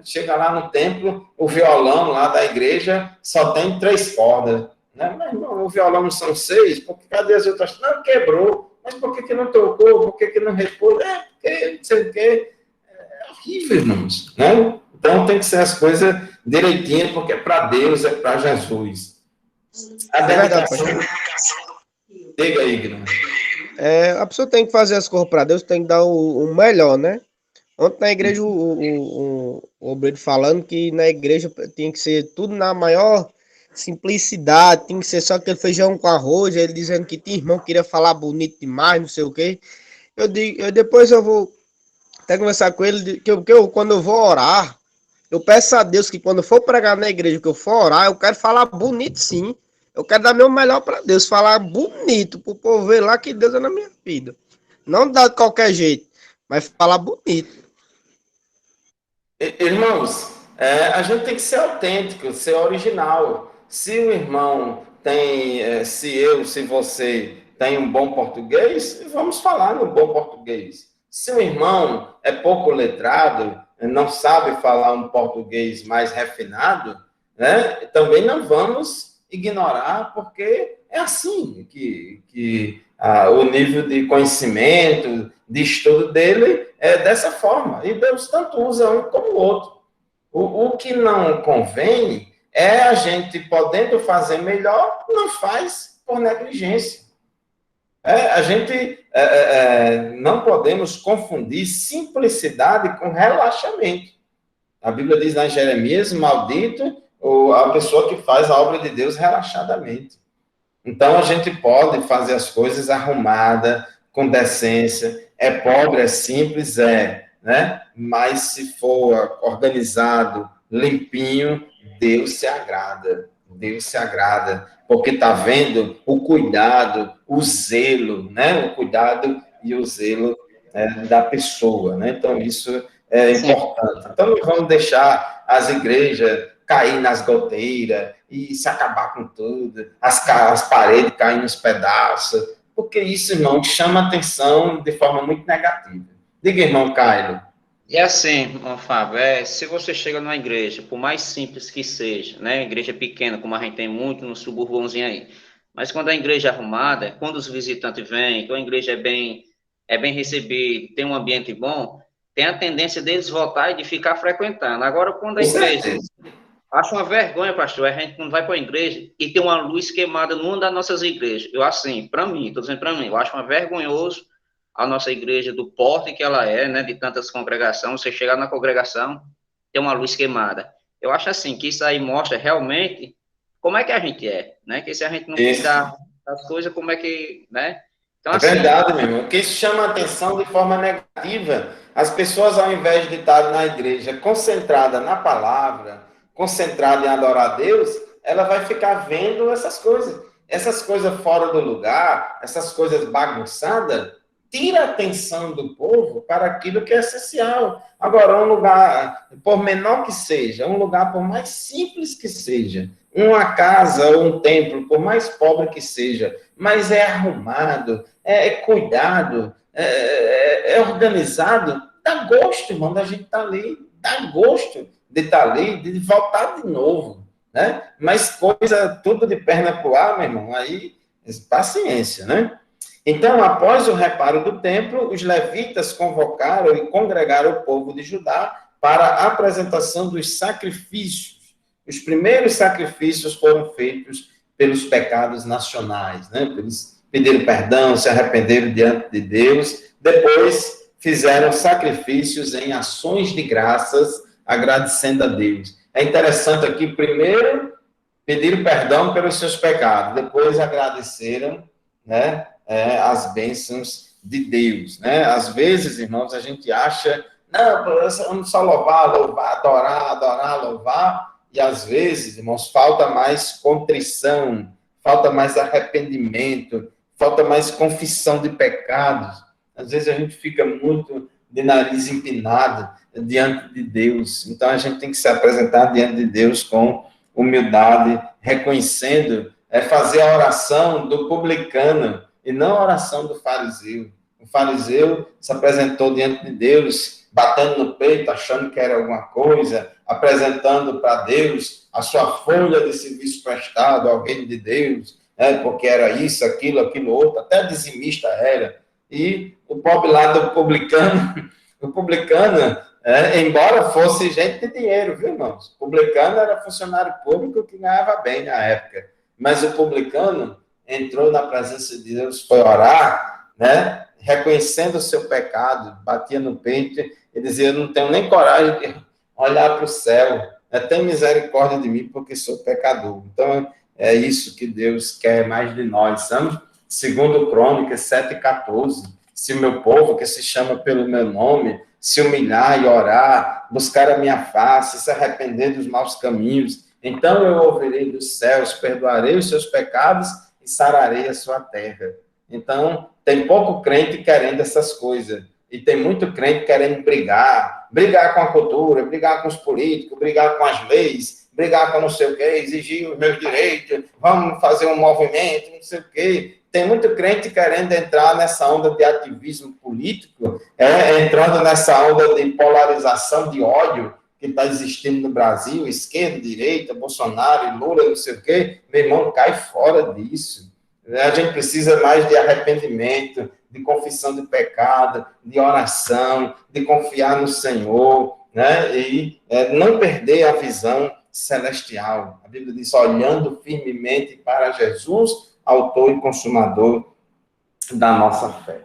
Chega lá no templo, o violão lá da igreja só tem 3 cordas. Né? Mas, irmão, o violão não são 6, porque cadê as outras? Não, quebrou. Mas por que não tocou? Por que não repôs? Porque não sei o quê. É horrível, irmãos. Né? Então tem que ser as coisas direitinho, porque é para Deus, é para Jesus. A dedicação. Diga aí, Guilherme. A pessoa tem que fazer as coisas para Deus, tem que dar o melhor, né? Ontem na igreja, o obreiro falando que na igreja tinha que ser tudo na maior simplicidade, tinha que ser só aquele feijão com arroz, ele dizendo que tinha irmão que queria falar bonito demais, não sei o quê. Depois eu vou até conversar com ele, quando eu vou orar, eu peço a Deus que quando eu for pregar na igreja, que eu for orar, eu quero falar bonito sim. Eu quero dar meu melhor para Deus, falar bonito, para o povo ver lá que Deus é na minha vida. Não dá de qualquer jeito, mas falar bonito. Irmãos, a gente tem que ser autêntico, ser original. Se o irmão tem, se você tem um bom português, vamos falar no bom português. Se o irmão é pouco letrado, não sabe falar um português mais refinado, né, também não vamos ignorar, porque é assim que o nível de conhecimento, de estudo dele é dessa forma. E Deus tanto usa um como o outro. O que não convém é a gente, podendo fazer melhor, não faz por negligência. A gente não podemos confundir simplicidade com relaxamento. A Bíblia diz lá em Jeremias, maldito a pessoa que faz a obra de Deus relaxadamente. Então, a gente pode fazer as coisas arrumada, com decência. É pobre, é simples, né? Mas se for organizado, limpinho, Deus se agrada. Deus se agrada, porque está vendo o cuidado, o zelo, né? O cuidado e o zelo da pessoa, né? Então, isso é importante. Então, não vamos deixar as igrejas cair nas goteiras e se acabar com tudo, as paredes caem nos pedaços, porque isso, irmão, chama atenção de forma muito negativa. Diga, irmão Caio. E assim, irmão Fábio, se você chega numa igreja, por mais simples que seja, né, igreja pequena, como a gente tem muito no suburbãozinho aí, mas quando a igreja é arrumada, quando os visitantes vêm, quando a igreja é bem recebida, tem um ambiente bom, tem a tendência deles voltar e de ficar frequentando. Agora, quando Acho uma vergonha, pastor, a gente não vai para a igreja e tem uma luz queimada numa das nossas igrejas. Eu, assim, para mim, estou dizendo para mim, eu acho uma vergonhoso a nossa igreja, do porte que ela é, né, de tantas congregações, você chegar na congregação, tem uma luz queimada. Eu acho, assim, que isso aí mostra realmente como é que a gente é, né, que se a gente não Isso. cuidar das coisas, como é que, né? Então, É assim, verdade, meu irmão. Porque isso chama a atenção de forma negativa. As pessoas, ao invés de estar na igreja concentrada na palavra, concentrada em adorar a Deus, ela vai ficar vendo essas coisas fora do lugar, essas coisas bagunçadas, tira a atenção do povo para aquilo que é essencial. Agora, um lugar, por menor que seja, um lugar por mais simples que seja, uma casa ou um templo, por mais pobre que seja, mas é arrumado, é cuidado, é organizado, dá gosto, irmão, da gente estar ali, dá gosto de estar ali, de voltar de novo, né? Mas coisa, tudo de perna pro ar, meu irmão, aí, paciência, né? Então, após o reparo do templo, os levitas convocaram e congregaram o povo de Judá para a apresentação dos sacrifícios. Os primeiros sacrifícios foram feitos pelos pecados nacionais, né? Eles pediram perdão, se arrependeram diante de Deus, depois fizeram sacrifícios em ações de graças, agradecendo a Deus. É interessante aqui, primeiro, pediram perdão pelos seus pecados, depois agradeceram, né, as bênçãos de Deus, né? Às vezes, irmãos, a gente acha, não, vamos só louvar, adorar, louvar, e às vezes, irmãos, falta mais contrição, falta mais arrependimento, falta mais confissão de pecados. Às vezes a gente fica muito de nariz empinado diante de Deus. Então a gente tem que se apresentar diante de Deus com humildade, reconhecendo, fazer a oração do publicano e não a oração do fariseu. O fariseu se apresentou diante de Deus, batendo no peito, achando que era alguma coisa, apresentando para Deus a sua folha de serviço prestado ao reino de Deus, porque era isso, aquilo outro, até dizimista era. E o pobre lá do publicano, o publicano, embora fosse gente de dinheiro, viu, irmãos? O publicano era funcionário público que ganhava bem na época. Mas o publicano entrou na presença de Deus, foi orar, né? Reconhecendo o seu pecado, batia no peito e dizia, eu não tenho nem coragem de olhar para o céu, tem misericórdia de mim porque sou pecador. Então, é isso que Deus quer mais de nós, sabe? Segundo Crônicas 7,14, se o meu povo, que se chama pelo meu nome, se humilhar e orar, buscar a minha face, se arrepender dos maus caminhos, então eu ouvirei dos céus, perdoarei os seus pecados e sararei a sua terra. Então, tem pouco crente querendo essas coisas, e tem muito crente querendo brigar com a cultura, brigar com os políticos, brigar com as leis, brigar com não sei o quê, exigir os meus direitos, vamos fazer um movimento, não sei o quê. Tem muito crente querendo entrar nessa onda de ativismo político, entrando nessa onda de polarização, de ódio que está existindo no Brasil, esquerda, direita, Bolsonaro, Lula, não sei o quê. Meu irmão, cai fora disso. A gente precisa mais de arrependimento, de confissão de pecado, de oração, de confiar no Senhor, né? E não perder a visão celestial. A Bíblia diz, olhando firmemente para Jesus, autor e consumador da nossa fé.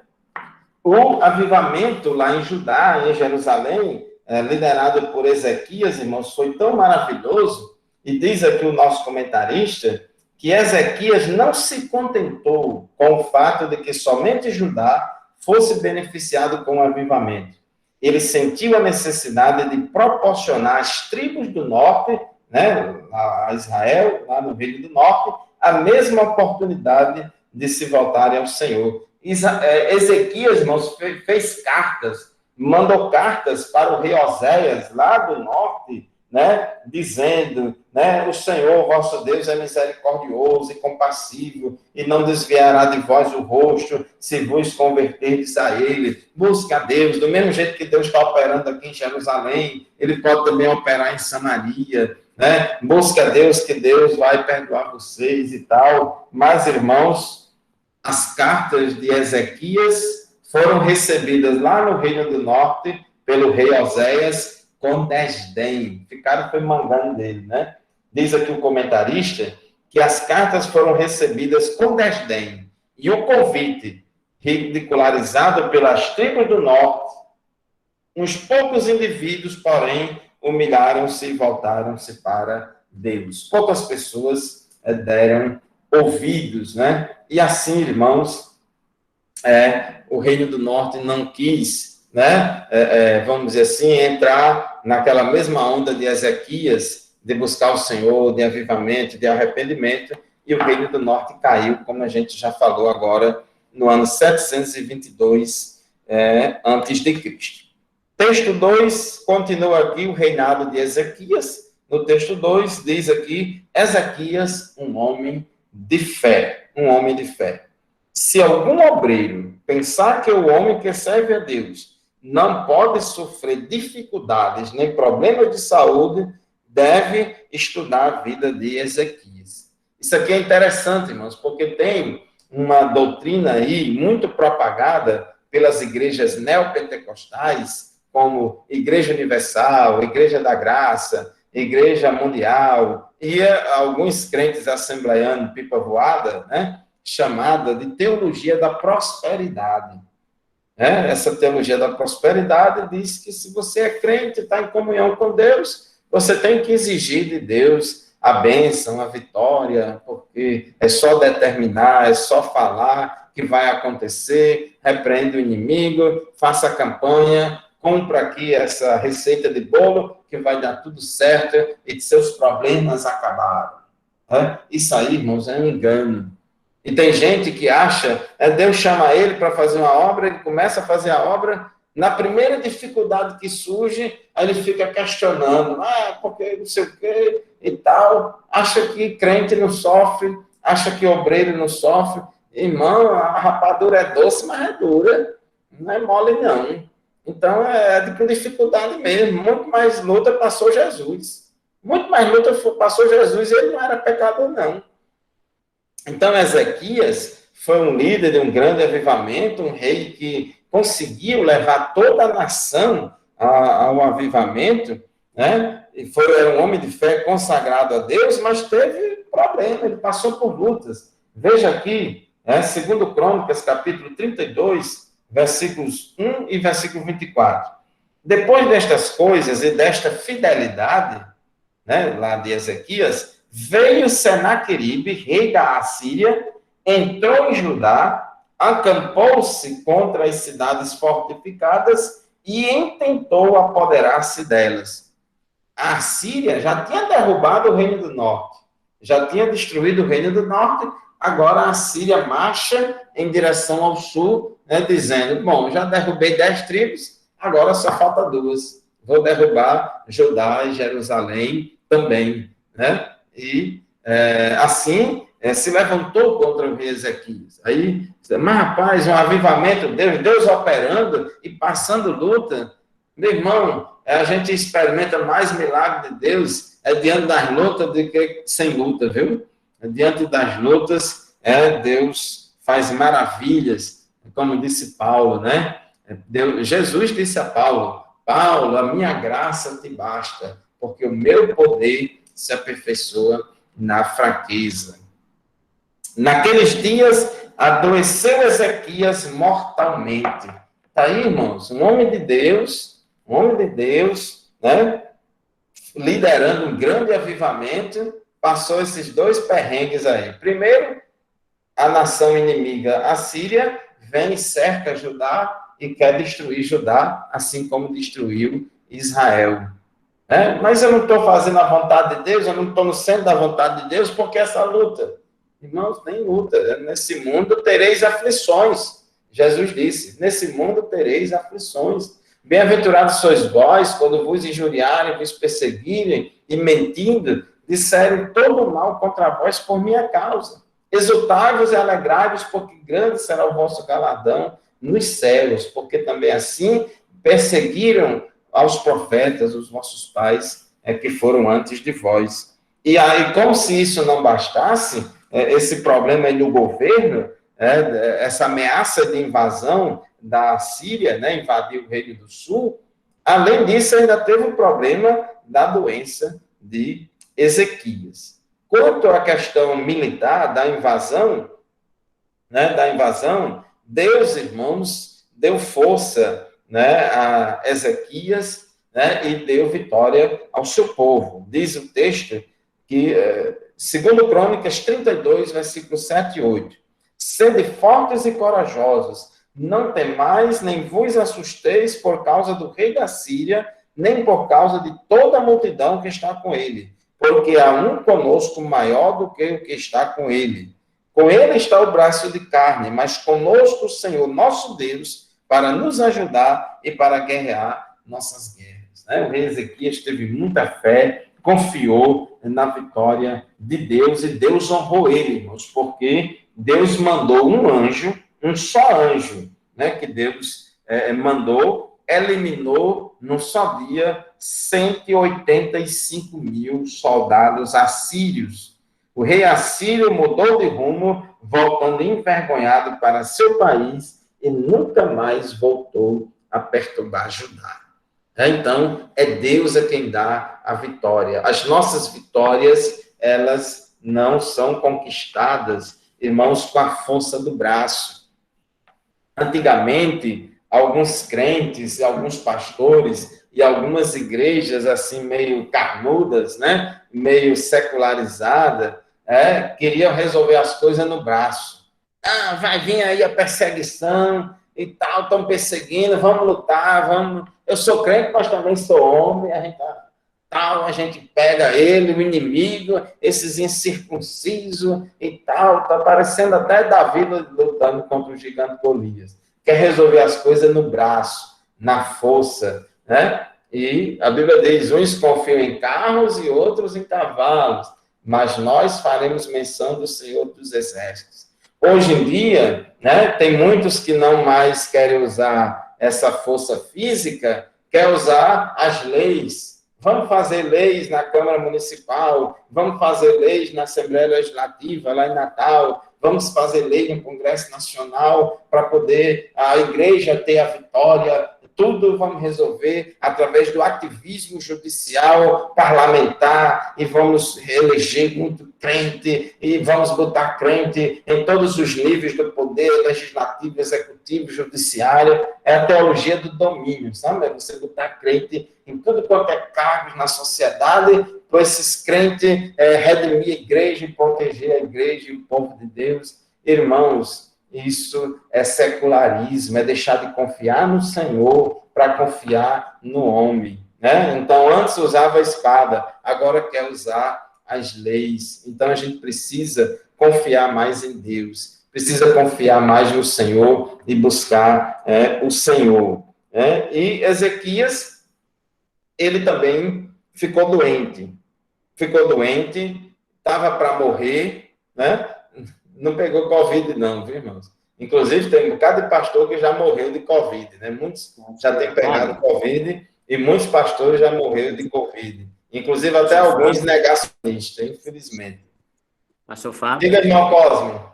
O avivamento lá em Judá, em Jerusalém, liderado por Ezequias, irmãos, foi tão maravilhoso, e diz aqui o nosso comentarista, que Ezequias não se contentou com o fato de que somente Judá fosse beneficiado com o avivamento. Ele sentiu a necessidade de proporcionar às tribos do norte, né, a Israel, lá no Reino do Norte, a mesma oportunidade de se voltarem ao Senhor. Ezequias, irmãos, fez cartas, mandou cartas para o rei Oséias, lá do norte, né, dizendo, né, o Senhor, vosso Deus, é misericordioso e compassivo, e não desviará de vós o rosto, se vos converterdes a ele. Busque a Deus, do mesmo jeito que Deus está operando aqui em Jerusalém, ele pode também operar em Samaria, né? Busque a Deus, que Deus vai perdoar vocês e tal. Mas, irmãos, as cartas de Ezequias foram recebidas lá no Reino do Norte pelo rei Oséias com desdém. Ficaram foi mangando dele, né? Diz aqui o comentarista que as cartas foram recebidas com desdém e o convite, ridicularizado pelas tribos do norte. Uns poucos indivíduos, porém, humilharam-se e voltaram-se para Deus. Poucas pessoas deram ouvidos, né? E assim, irmãos, o Reino do Norte não quis, né? Vamos dizer assim, entrar naquela mesma onda de Ezequias, de buscar o Senhor, de avivamento, de arrependimento, e o Reino do Norte caiu, como a gente já falou agora, no ano 722 antes de Cristo. Texto 2, continua aqui o reinado de Ezequias. No texto 2, diz aqui, Ezequias, um homem de fé. Um homem de fé. Se algum obreiro pensar que o homem que serve a Deus não pode sofrer dificuldades nem problemas de saúde, deve estudar a vida de Ezequias. Isso aqui é interessante, irmãos, porque tem uma doutrina aí muito propagada pelas igrejas neopentecostais, como Igreja Universal, Igreja da Graça, Igreja Mundial, e alguns crentes assembleanos pipa voada, né, chamada de teologia da prosperidade. Essa teologia da prosperidade diz que se você é crente, está em comunhão com Deus, você tem que exigir de Deus a bênção, a vitória, porque é só determinar, é só falar que vai acontecer, repreende o inimigo, faça a campanha, compra aqui essa receita de bolo, que vai dar tudo certo e seus problemas acabaram. Isso aí, irmãos, é um engano. E tem gente que acha, Deus chama ele para fazer uma obra, ele começa a fazer a obra, na primeira dificuldade que surge, aí ele fica questionando, porque não sei o quê e tal, acha que crente não sofre, acha que obreiro não sofre. Irmão, a rapadura é doce, mas é dura, não é mole não. Então, com dificuldade mesmo. Muito mais luta passou Jesus. Muito mais luta passou Jesus e ele não era pecador, não. Então, Ezequias foi um líder de um grande avivamento, um rei que conseguiu levar toda a nação ao avivamento, né? E era um homem de fé consagrado a Deus, mas teve problema, ele passou por lutas. Veja aqui, 2 Crônicas, capítulo 32, versículos 1 e versículo 24. Depois destas coisas e desta fidelidade, né, lá de Ezequias, veio Senaqueribe, rei da Assíria, entrou em Judá, acampou-se contra as cidades fortificadas e intentou apoderar-se delas. A Assíria já tinha derrubado o Reino do Norte, já tinha destruído o Reino do Norte. Agora a Síria marcha em direção ao sul, né, dizendo, bom, já derrubei 10 tribos, agora só falta 2. Vou derrubar Judá e Jerusalém também. Né? E assim se levantou contra o rei Ezequias. Aí, mas rapaz, um avivamento, Deus operando e passando luta. Meu irmão, a gente experimenta mais milagre de Deus diante das lutas do que sem luta, viu? Diante das lutas, Deus faz maravilhas, como disse Paulo, né? Jesus disse a Paulo, Paulo, a minha graça te basta, porque o meu poder se aperfeiçoa na fraqueza. Naqueles dias, adoeceu Ezequias mortalmente. Está aí, irmãos, um homem de Deus, né? Liderando um grande avivamento, passou esses 2 perrengues aí. Primeiro, a nação inimiga, a Síria, vem e cerca Judá e quer destruir Judá, assim como destruiu Israel. Mas eu não estou fazendo a vontade de Deus, eu não estou no centro da vontade de Deus, porque essa luta? Irmãos, tem luta. Nesse mundo tereis aflições. Jesus disse, nesse mundo tereis aflições. Bem-aventurados sois vós, quando vos injuriarem, vos perseguirem e mentindo, disserem todo o mal contra vós por minha causa. Exultai-vos e alegrai-vos, porque grande será o vosso galardão nos céus, porque também assim perseguiram aos profetas, os vossos pais, que foram antes de vós. E aí, como se isso não bastasse, esse problema aí no governo, essa ameaça de invasão da Síria, né, invadiu o Reino do Sul, além disso, ainda teve o problema da doença de Ezequias. Quanto à questão militar da invasão, né, Deus, irmãos, deu força, né, a Ezequias, né, e deu vitória ao seu povo. Diz o texto que, segundo Crônicas 32, versículos 7 e 8, sede fortes e corajosos, não temais, nem vos assusteis por causa do rei da Síria, nem por causa de toda a multidão que está com ele, porque há um conosco maior do que o que está com ele. Com ele está o braço de carne, mas conosco o Senhor, nosso Deus, para nos ajudar e para guerrear nossas guerras. Né? O rei Ezequias teve muita fé, confiou na vitória de Deus, e Deus honrou ele, irmãos, porque Deus mandou um anjo, um só anjo, né, que Deus mandou, eliminou num só dia 185 mil soldados assírios. O rei assírio mudou de rumo, voltando envergonhado para seu país, e nunca mais voltou a perturbar Judá. Então, é Deus quem dá a vitória. As nossas vitórias, elas não são conquistadas, irmãos, com a força do braço. Antigamente, alguns crentes, alguns pastores e algumas igrejas assim meio carnudas, né, meio secularizadas, queriam resolver as coisas no braço. Ah, vai vir aí a perseguição e tal, estão perseguindo, vamos lutar, vamos. Eu sou crente, mas também sou homem, a gente pega ele, o inimigo, esses incircuncisos e tal, tá parecendo até Davi lutando contra o gigante Golias. Quer resolver as coisas no braço, na força, né? E a Bíblia diz, uns confiam em carros e outros em cavalos, mas nós faremos menção do Senhor dos Exércitos. Hoje em dia, né, tem muitos que não mais querem usar essa força física, quer usar as leis. Vamos fazer leis na Câmara Municipal, vamos fazer leis na Assembleia Legislativa, lá em Natal, vamos fazer lei no Congresso Nacional para poder a igreja ter a vitória. Tudo vamos resolver através do ativismo judicial, parlamentar, e vamos eleger muito crente, e vamos botar crente em todos os níveis do poder legislativo, executivo, judiciário. É a teologia do domínio, sabe? É você botar crente em tudo quanto é cargos na sociedade, para esses crentes redimir a igreja e proteger a igreja e o povo de Deus. Irmãos, isso é secularismo, é deixar de confiar no Senhor para confiar no homem, né? Então, antes usava a espada, agora quer usar as leis. Então, a gente precisa confiar mais em Deus, precisa confiar mais no Senhor e buscar o Senhor. E Ezequias, ele também ficou doente, estava para morrer, né? Não pegou Covid, não, viu, irmãos? Inclusive, tem um bocado de pastor que já morreu de Covid, né? Muitos já têm pegado Covid e muitos pastores já morreram de Covid. Inclusive, até alguns negacionistas, infelizmente. Pastor Fábio? Diga, irmão Cosmo.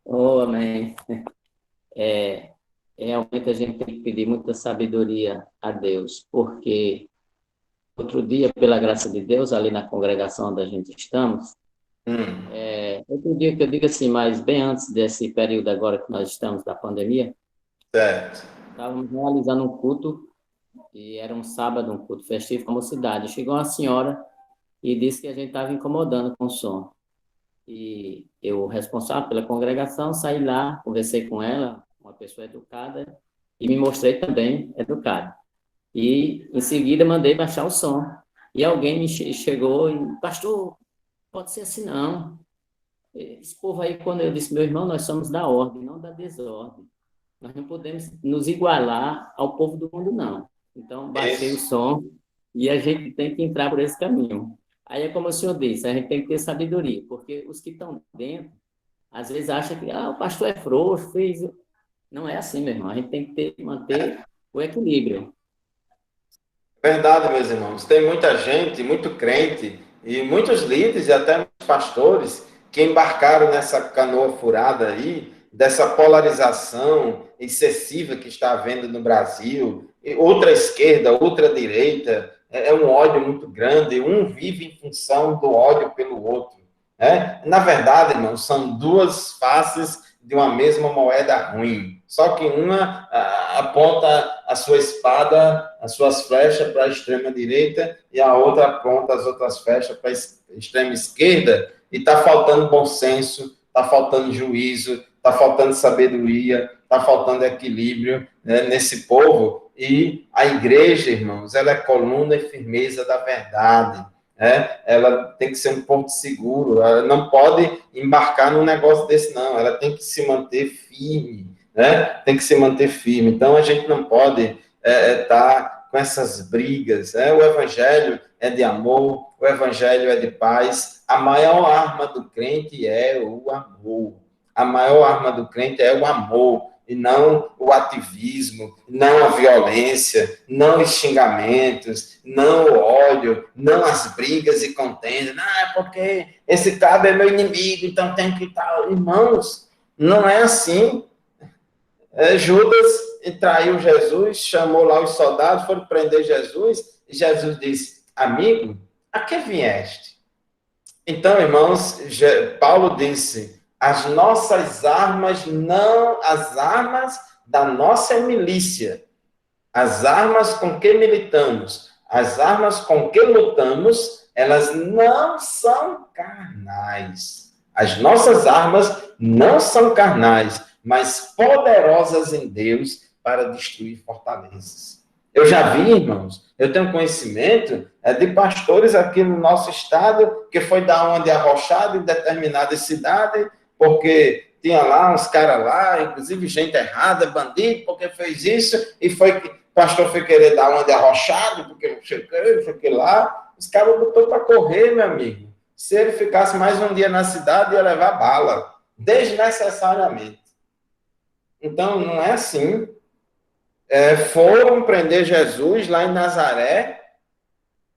Oh, amém. Realmente a gente tem que pedir muita sabedoria a Deus, porque outro dia, pela graça de Deus, ali na congregação onde a gente estamos, outro dia que eu digo assim, mas bem antes desse período agora que nós estamos da pandemia, certo, estávamos realizando um culto, e era um sábado, um culto festivo como cidade. Chegou uma senhora e disse que a gente estava incomodando com o som. E eu, responsável pela congregação, saí lá, conversei com ela, uma pessoa educada, e me mostrei também educado. E, em seguida, mandei baixar o som. E alguém me chegou e, pastor, pode ser assim, não. Esse povo aí, quando eu disse, meu irmão, nós somos da ordem, não da desordem. Nós não podemos nos igualar ao povo do mundo, não. Então, baixei o som e a gente tem que entrar por esse caminho. Aí é como o senhor disse, a gente tem que ter sabedoria, porque os que estão dentro, às vezes acham que o pastor é frouxo, fez... Não é assim, meu irmão. A gente tem que manter o equilíbrio. Verdade, meus irmãos. Tem muita gente, muito crente, e muitos líderes e até muitos pastores que embarcaram nessa canoa furada aí, dessa polarização excessiva que está havendo no Brasil, outra esquerda, outra direita, é um ódio muito grande, um vive em função do ódio pelo outro. Né? Na verdade, irmãos, são duas faces de uma mesma moeda ruim. Só que uma aponta a sua espada, as suas flechas para a extrema direita, e a outra aponta as outras flechas para a extrema esquerda, e está faltando bom senso, está faltando juízo, está faltando sabedoria, está faltando equilíbrio, né, nesse povo. E a igreja, irmãos, ela é coluna e firmeza da verdade. Ela tem que ser um ponto seguro, ela não pode embarcar num negócio desse, não, ela tem que se manter firme, né? Tem que se manter firme. Então, a gente não pode estar com essas brigas, né? O evangelho é de amor, o evangelho é de paz. A maior arma do crente é o amor. A maior arma do crente é o amor, e não o ativismo, não a violência, não os xingamentos, não o ódio, não as brigas e contendas. Não, é porque esse cabo é meu inimigo, então tem que estar... Irmãos, não é assim. Judas traiu Jesus, chamou lá os soldados, foram prender Jesus, e Jesus disse, amigo, a que vieste? Então, irmãos, Paulo disse, as nossas armas não, as armas da nossa milícia, as armas com que militamos, as armas com que lutamos, elas não são carnais. As nossas armas não são carnais, mas poderosas em Deus para destruir fortalezas. Eu já vi, irmãos, eu tenho conhecimento de pastores aqui no nosso estado que foi dar uma de arrochada em determinada cidade, porque tinha lá uns caras lá, inclusive gente errada, bandido, porque fez isso, e foi que o pastor foi querer dar uma de arrochada, porque não sei o que lá, os caras botou para correr, meu amigo. Se ele ficasse mais um dia na cidade, ia levar bala, desnecessariamente. Então, não é assim. Foram prender Jesus lá em Nazaré,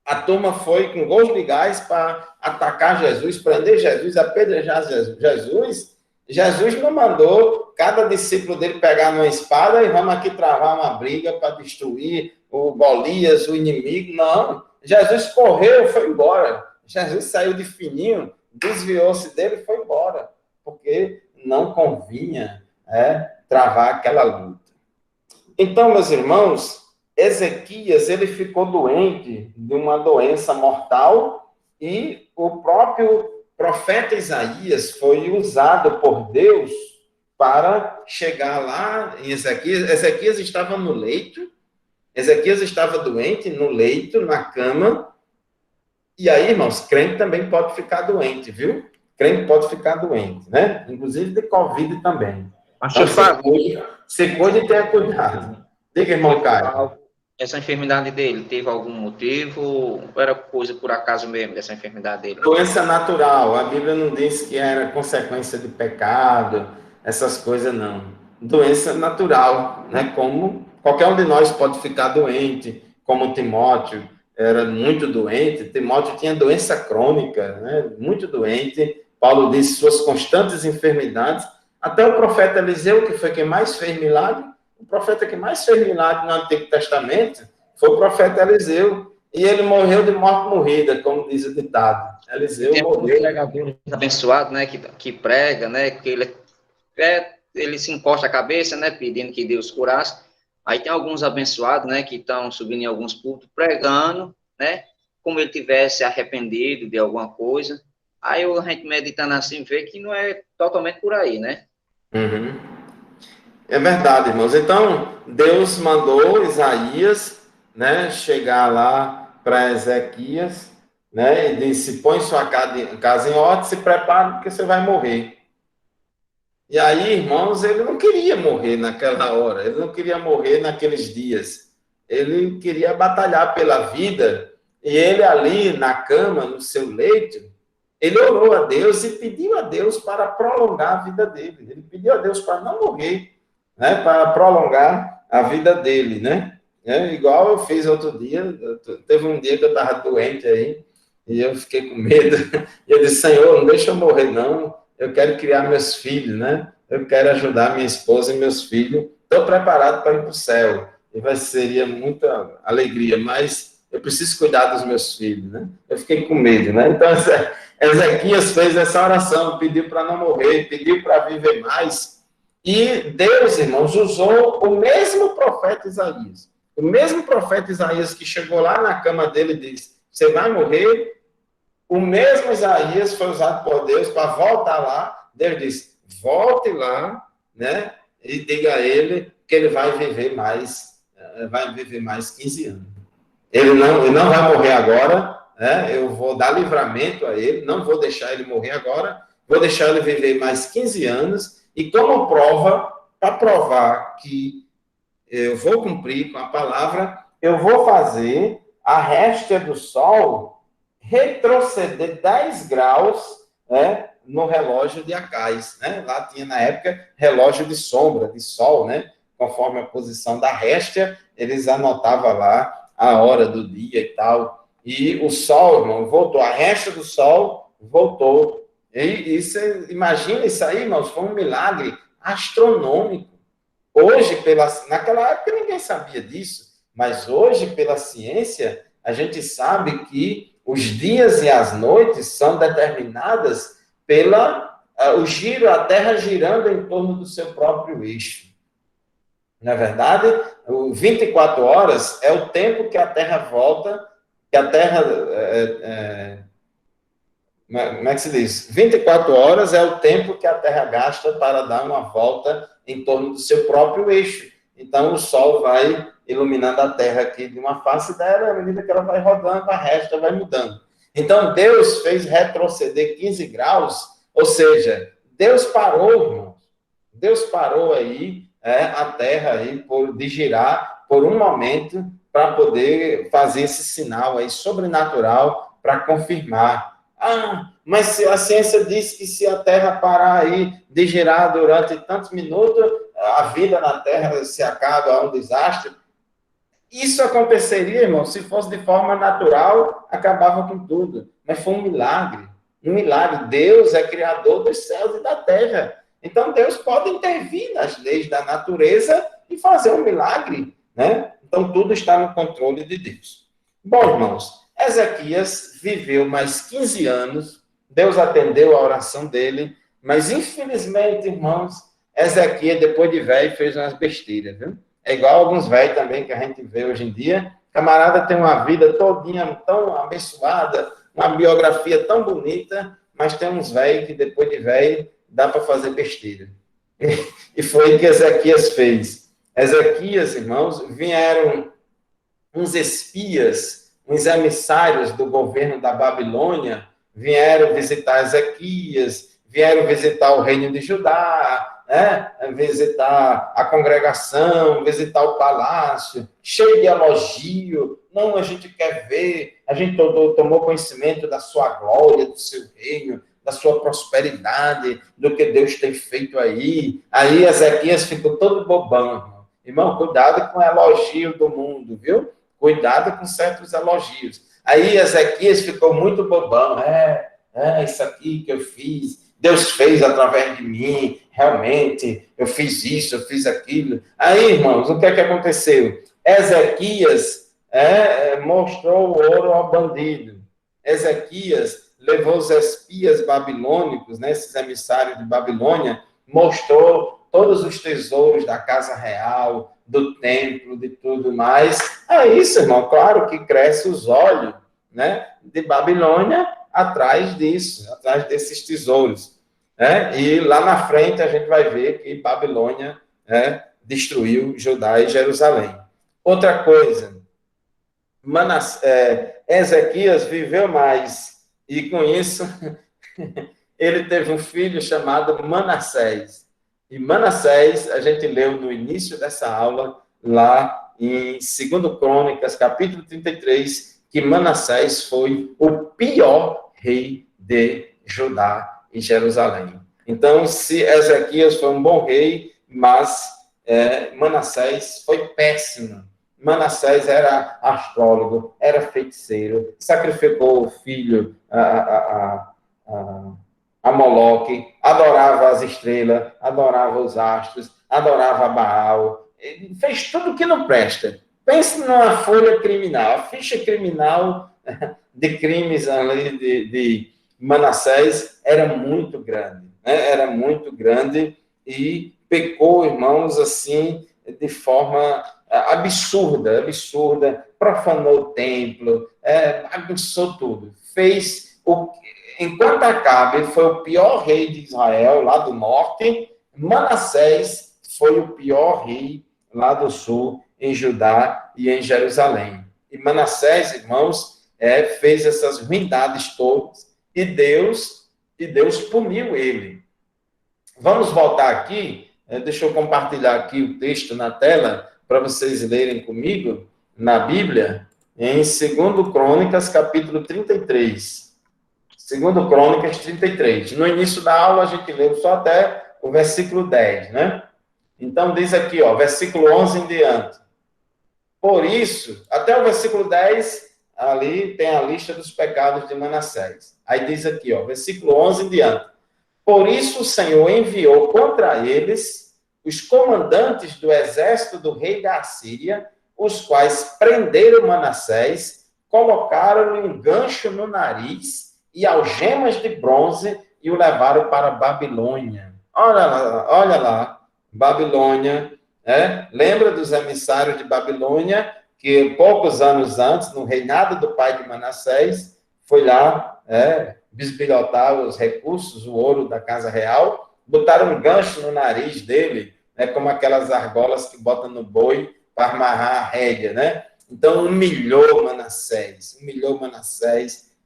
a turma foi com gosto de gás para atacar Jesus, prender Jesus, apedrejar Jesus. Jesus não mandou cada discípulo dele pegar uma espada e vamos aqui travar uma briga para destruir o Golias, o inimigo. Não. Jesus correu, foi embora. Jesus saiu de fininho, desviou-se dele e foi embora, porque não convinha travar aquela luta. Então, meus irmãos, Ezequias, ele ficou doente de uma doença mortal e o próprio profeta Isaías foi usado por Deus para chegar lá em Ezequias. Ezequias estava no leito, Ezequias estava doente no leito, na cama. E aí, irmãos, crente também pode ficar doente, viu? Crente pode ficar doente, né? Inclusive de Covid também. Pastor Fábio, se cuide e tenha cuidado. Diga, irmão Caio. Essa enfermidade dele teve algum motivo ou era coisa por acaso mesmo dessa enfermidade dele? Doença natural. A Bíblia não diz que era consequência de pecado, essas coisas não. Doença natural, né? Como qualquer um de nós pode ficar doente, como Timóteo era muito doente. Timóteo tinha doença crônica, né? Muito doente. Paulo disse suas constantes enfermidades. Até o profeta Eliseu, que foi quem mais fez milagre, o profeta que mais fez milagre no Antigo Testamento foi o profeta Eliseu. E ele morreu de morte morrida, como diz o ditado. Eliseu morreu. Pregador abençoado, né, que prega, né, que ele se encosta a cabeça, né, pedindo que Deus curasse. Aí tem alguns abençoados, né, que estão subindo em alguns púlpitos pregando, né, como ele tivesse arrependido de alguma coisa. Aí a gente meditando assim vê que não é totalmente por aí, né? Uhum. É verdade, irmãos. Então, Deus mandou Isaías, né, chegar lá para Ezequias, né, e disse, põe sua casa em ordem, se prepare, porque você vai morrer. E aí, irmãos, ele não queria morrer naquela hora, ele não queria morrer naqueles dias. Ele queria batalhar pela vida, e ele ali na cama, no seu leito, ele orou a Deus e pediu a Deus para prolongar a vida dele. Ele pediu a Deus para não morrer, né, para prolongar a vida dele, né? Igual eu fiz outro dia, teve um dia que eu estava doente aí, e eu fiquei com medo, e eu disse, Senhor, não deixa eu morrer não, eu quero criar meus filhos, né? Eu quero ajudar minha esposa e meus filhos, estou preparado para ir para o céu, e seria muita alegria, mas eu preciso cuidar dos meus filhos, né? Eu fiquei com medo, né? Então, Ezequias fez essa oração, pediu para não morrer, pediu para viver mais. E Deus, irmãos, usou o mesmo profeta Isaías. O mesmo profeta Isaías que chegou lá na cama dele e disse, você vai morrer. O mesmo Isaías foi usado por Deus para voltar lá. Deus disse, volte lá, né? E diga a ele que ele vai viver mais 15 anos. Ele não vai morrer agora, né? Eu vou dar livramento a ele, não vou deixar ele morrer agora, vou deixar ele viver mais 15 anos, e como prova, para provar que eu vou cumprir com a palavra, eu vou fazer a réstia do sol retroceder 10 graus, né, no relógio de Acais, né? Lá tinha, na época, relógio de sombra, de sol, né? Conforme a posição da réstia, eles anotavam lá a hora do dia e tal. E o sol, irmão, voltou. A réstia do sol voltou. E imagina isso aí, irmãos, foi um milagre astronômico. Hoje, naquela época, ninguém sabia disso. Mas hoje, pela ciência, a gente sabe que os dias e as noites são determinadas o giro, a Terra girando em torno do seu próprio eixo. Na verdade, 24 horas é o tempo que a Terra volta, que a Terra... como é que se diz? 24 horas é o tempo que a Terra gasta para dar uma volta em torno do seu próprio eixo. Então, o Sol vai iluminando a Terra aqui de uma face dela, à medida que ela vai rodando, a resta vai mudando. Então, Deus fez retroceder 15 graus, ou seja, Deus parou, irmãos. Deus parou aí a Terra aí de girar por um momento para poder fazer esse sinal aí sobrenatural para confirmar. Mas a ciência diz que se a Terra parar aí de girar durante tantos minutos, a vida na Terra se acaba, há um desastre. Isso aconteceria, irmão, se fosse de forma natural, acabava com tudo. Mas foi um milagre. Um milagre. Deus é criador dos céus e da terra. Então, Deus pode intervir nas leis da natureza e fazer um milagre, né? Então, tudo está no controle de Deus. Bom, irmãos, Ezequias viveu mais 15 anos, Deus atendeu a oração dele, mas, infelizmente, irmãos, Ezequias, depois de velho, fez umas besteiras, viu? É igual alguns velhos também que a gente vê hoje em dia. Camarada tem uma vida todinha tão abençoada, uma biografia tão bonita, mas tem uns velhos que depois de velho dá para fazer besteira. E foi o que Ezequias fez. Ezequias, irmãos, vieram uns espias, uns emissários do governo da Babilônia, vieram visitar Ezequias, vieram visitar o reino de Judá, visitar a congregação, visitar o palácio, cheio de elogio. Não, a gente quer ver, a gente tomou conhecimento da sua glória, do seu reino, da sua prosperidade, do que Deus tem feito aí. Aí Ezequias ficou todo bobão, irmão. Irmão, cuidado com o elogio do mundo, viu? Cuidado com certos elogios. Aí Ezequias ficou muito bobão. Isso aqui que eu fiz, Deus fez através de mim, realmente, eu fiz isso, eu fiz aquilo. Aí, irmãos, o que é que aconteceu? Ezequias mostrou o ouro ao bandido. Ezequias levou os espias babilônicos, né, esses emissários de Babilônia, mostrou todos os tesouros da casa real, do templo, de tudo mais. É isso, irmão, claro que cresce os olhos, né, de Babilônia atrás disso, atrás desses tesouros. E lá na frente a gente vai ver que Babilônia destruiu Judá e Jerusalém. Outra coisa, Ezequias viveu mais, e com isso ele teve um filho chamado Manassés. E Manassés, a gente leu no início dessa aula, lá em 2 Crônicas, capítulo 33, que Manassés foi o pior rei de Judá e Jerusalém. Então, se Ezequias foi um bom rei, mas Manassés foi péssimo. Manassés era astrólogo, era feiticeiro, sacrificou o filho a Moloque, adorava as estrelas, adorava os astros, adorava Baal, ele fez tudo que não presta. Pense numa folha criminal, a ficha criminal de crimes ali de Manassés era muito grande, né? Era muito grande e pecou, irmãos, assim, de forma absurda, profanou o templo, bagunçou tudo. Enquanto Acabe foi o pior rei de Israel, lá do norte, Manassés foi o pior rei lá do sul, em Judá e em Jerusalém. E Manassés, irmãos, fez essas ruindades todas, e Deus puniu ele. Vamos voltar aqui, deixa eu compartilhar aqui o texto na tela, para vocês lerem comigo, na Bíblia, em 2 Crônicas, capítulo 33. 2 Crônicas 33. No início da aula, a gente leu só até o versículo 10, né? Então, diz aqui, ó, versículo 11 em diante. Por isso, até o versículo 10, ali tem a lista dos pecados de Manassés. Aí diz aqui, ó, versículo 11 em diante. Por isso o Senhor enviou contra eles os comandantes do exército do rei da Assíria, os quais prenderam Manassés, colocaram-lhe um gancho no nariz e algemas de bronze e o levaram para a Babilônia. Olha lá, Babilônia, lembra dos emissários de Babilônia, que poucos anos antes, no reinado do pai de Manassés, foi lá bisbilhotar os recursos, o ouro da casa real, botaram um gancho no nariz dele, como aquelas argolas que botam no boi para amarrar a rédea, né? Então, humilhou Manassés,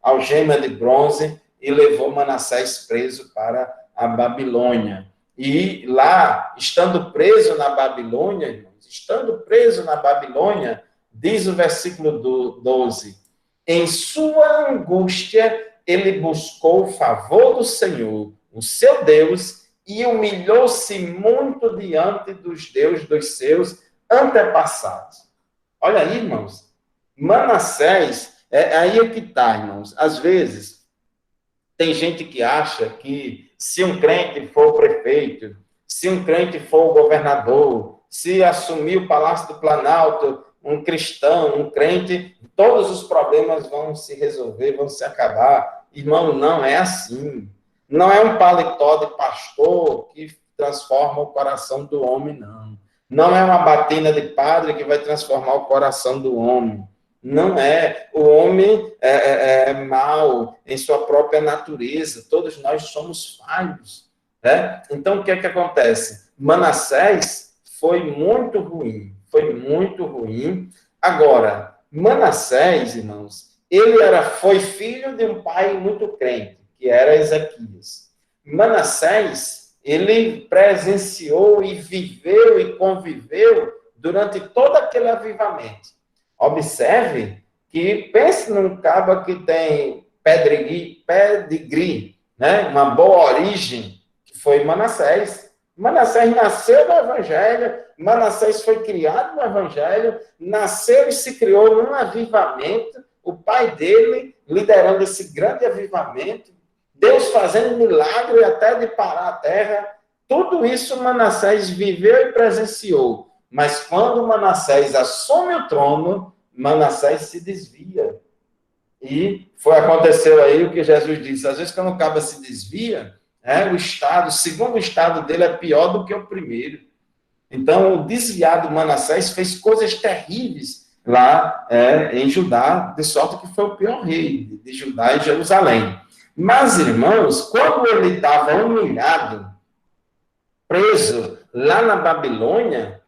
algema de bronze, e levou Manassés preso para a Babilônia. E lá, estando preso na Babilônia, irmãos, diz o versículo 12, em sua angústia, ele buscou o favor do Senhor, o seu Deus, e humilhou-se muito diante dos deuses dos seus antepassados. Olha aí, irmãos, Manassés, aí é que está, irmãos. Às vezes, tem gente que acha que se um crente for o prefeito, se um crente for o governador, se assumir o Palácio do Planalto, um cristão, um crente, todos os problemas vão se resolver, vão se acabar. Irmão, não é assim. Não é um paletó de pastor que transforma o coração do homem, não. Não é uma batina de padre que vai transformar o coração do homem. Não é. O homem é mau em sua própria natureza. Todos nós somos falhos. Né? Então, o que é que acontece? Manassés foi muito ruim. Agora, Manassés, irmãos, ele foi filho de um pai muito crente, que era Ezequias. Manassés, ele presenciou e viveu e conviveu durante todo aquele avivamento. Observe que, pense num cabo que tem pedigree, né? Uma boa origem, que foi Manassés. Manassés nasceu no Evangelho, Manassés foi criado no Evangelho, nasceu e se criou num avivamento, o pai dele liderando esse grande avivamento, Deus fazendo milagre até de parar a terra, tudo isso Manassés viveu e presenciou. Mas quando Manassés assume o trono, Manassés se desvia. E aconteceu aí o que Jesus disse, às vezes quando o cabo se desvia, o segundo estado dele é pior do que o primeiro. Então, o desviado Manassés fez coisas terríveis lá em Judá, de sorte que foi o pior rei de Judá e Jerusalém. Mas, irmãos, quando ele estava humilhado, preso lá na Babilônia,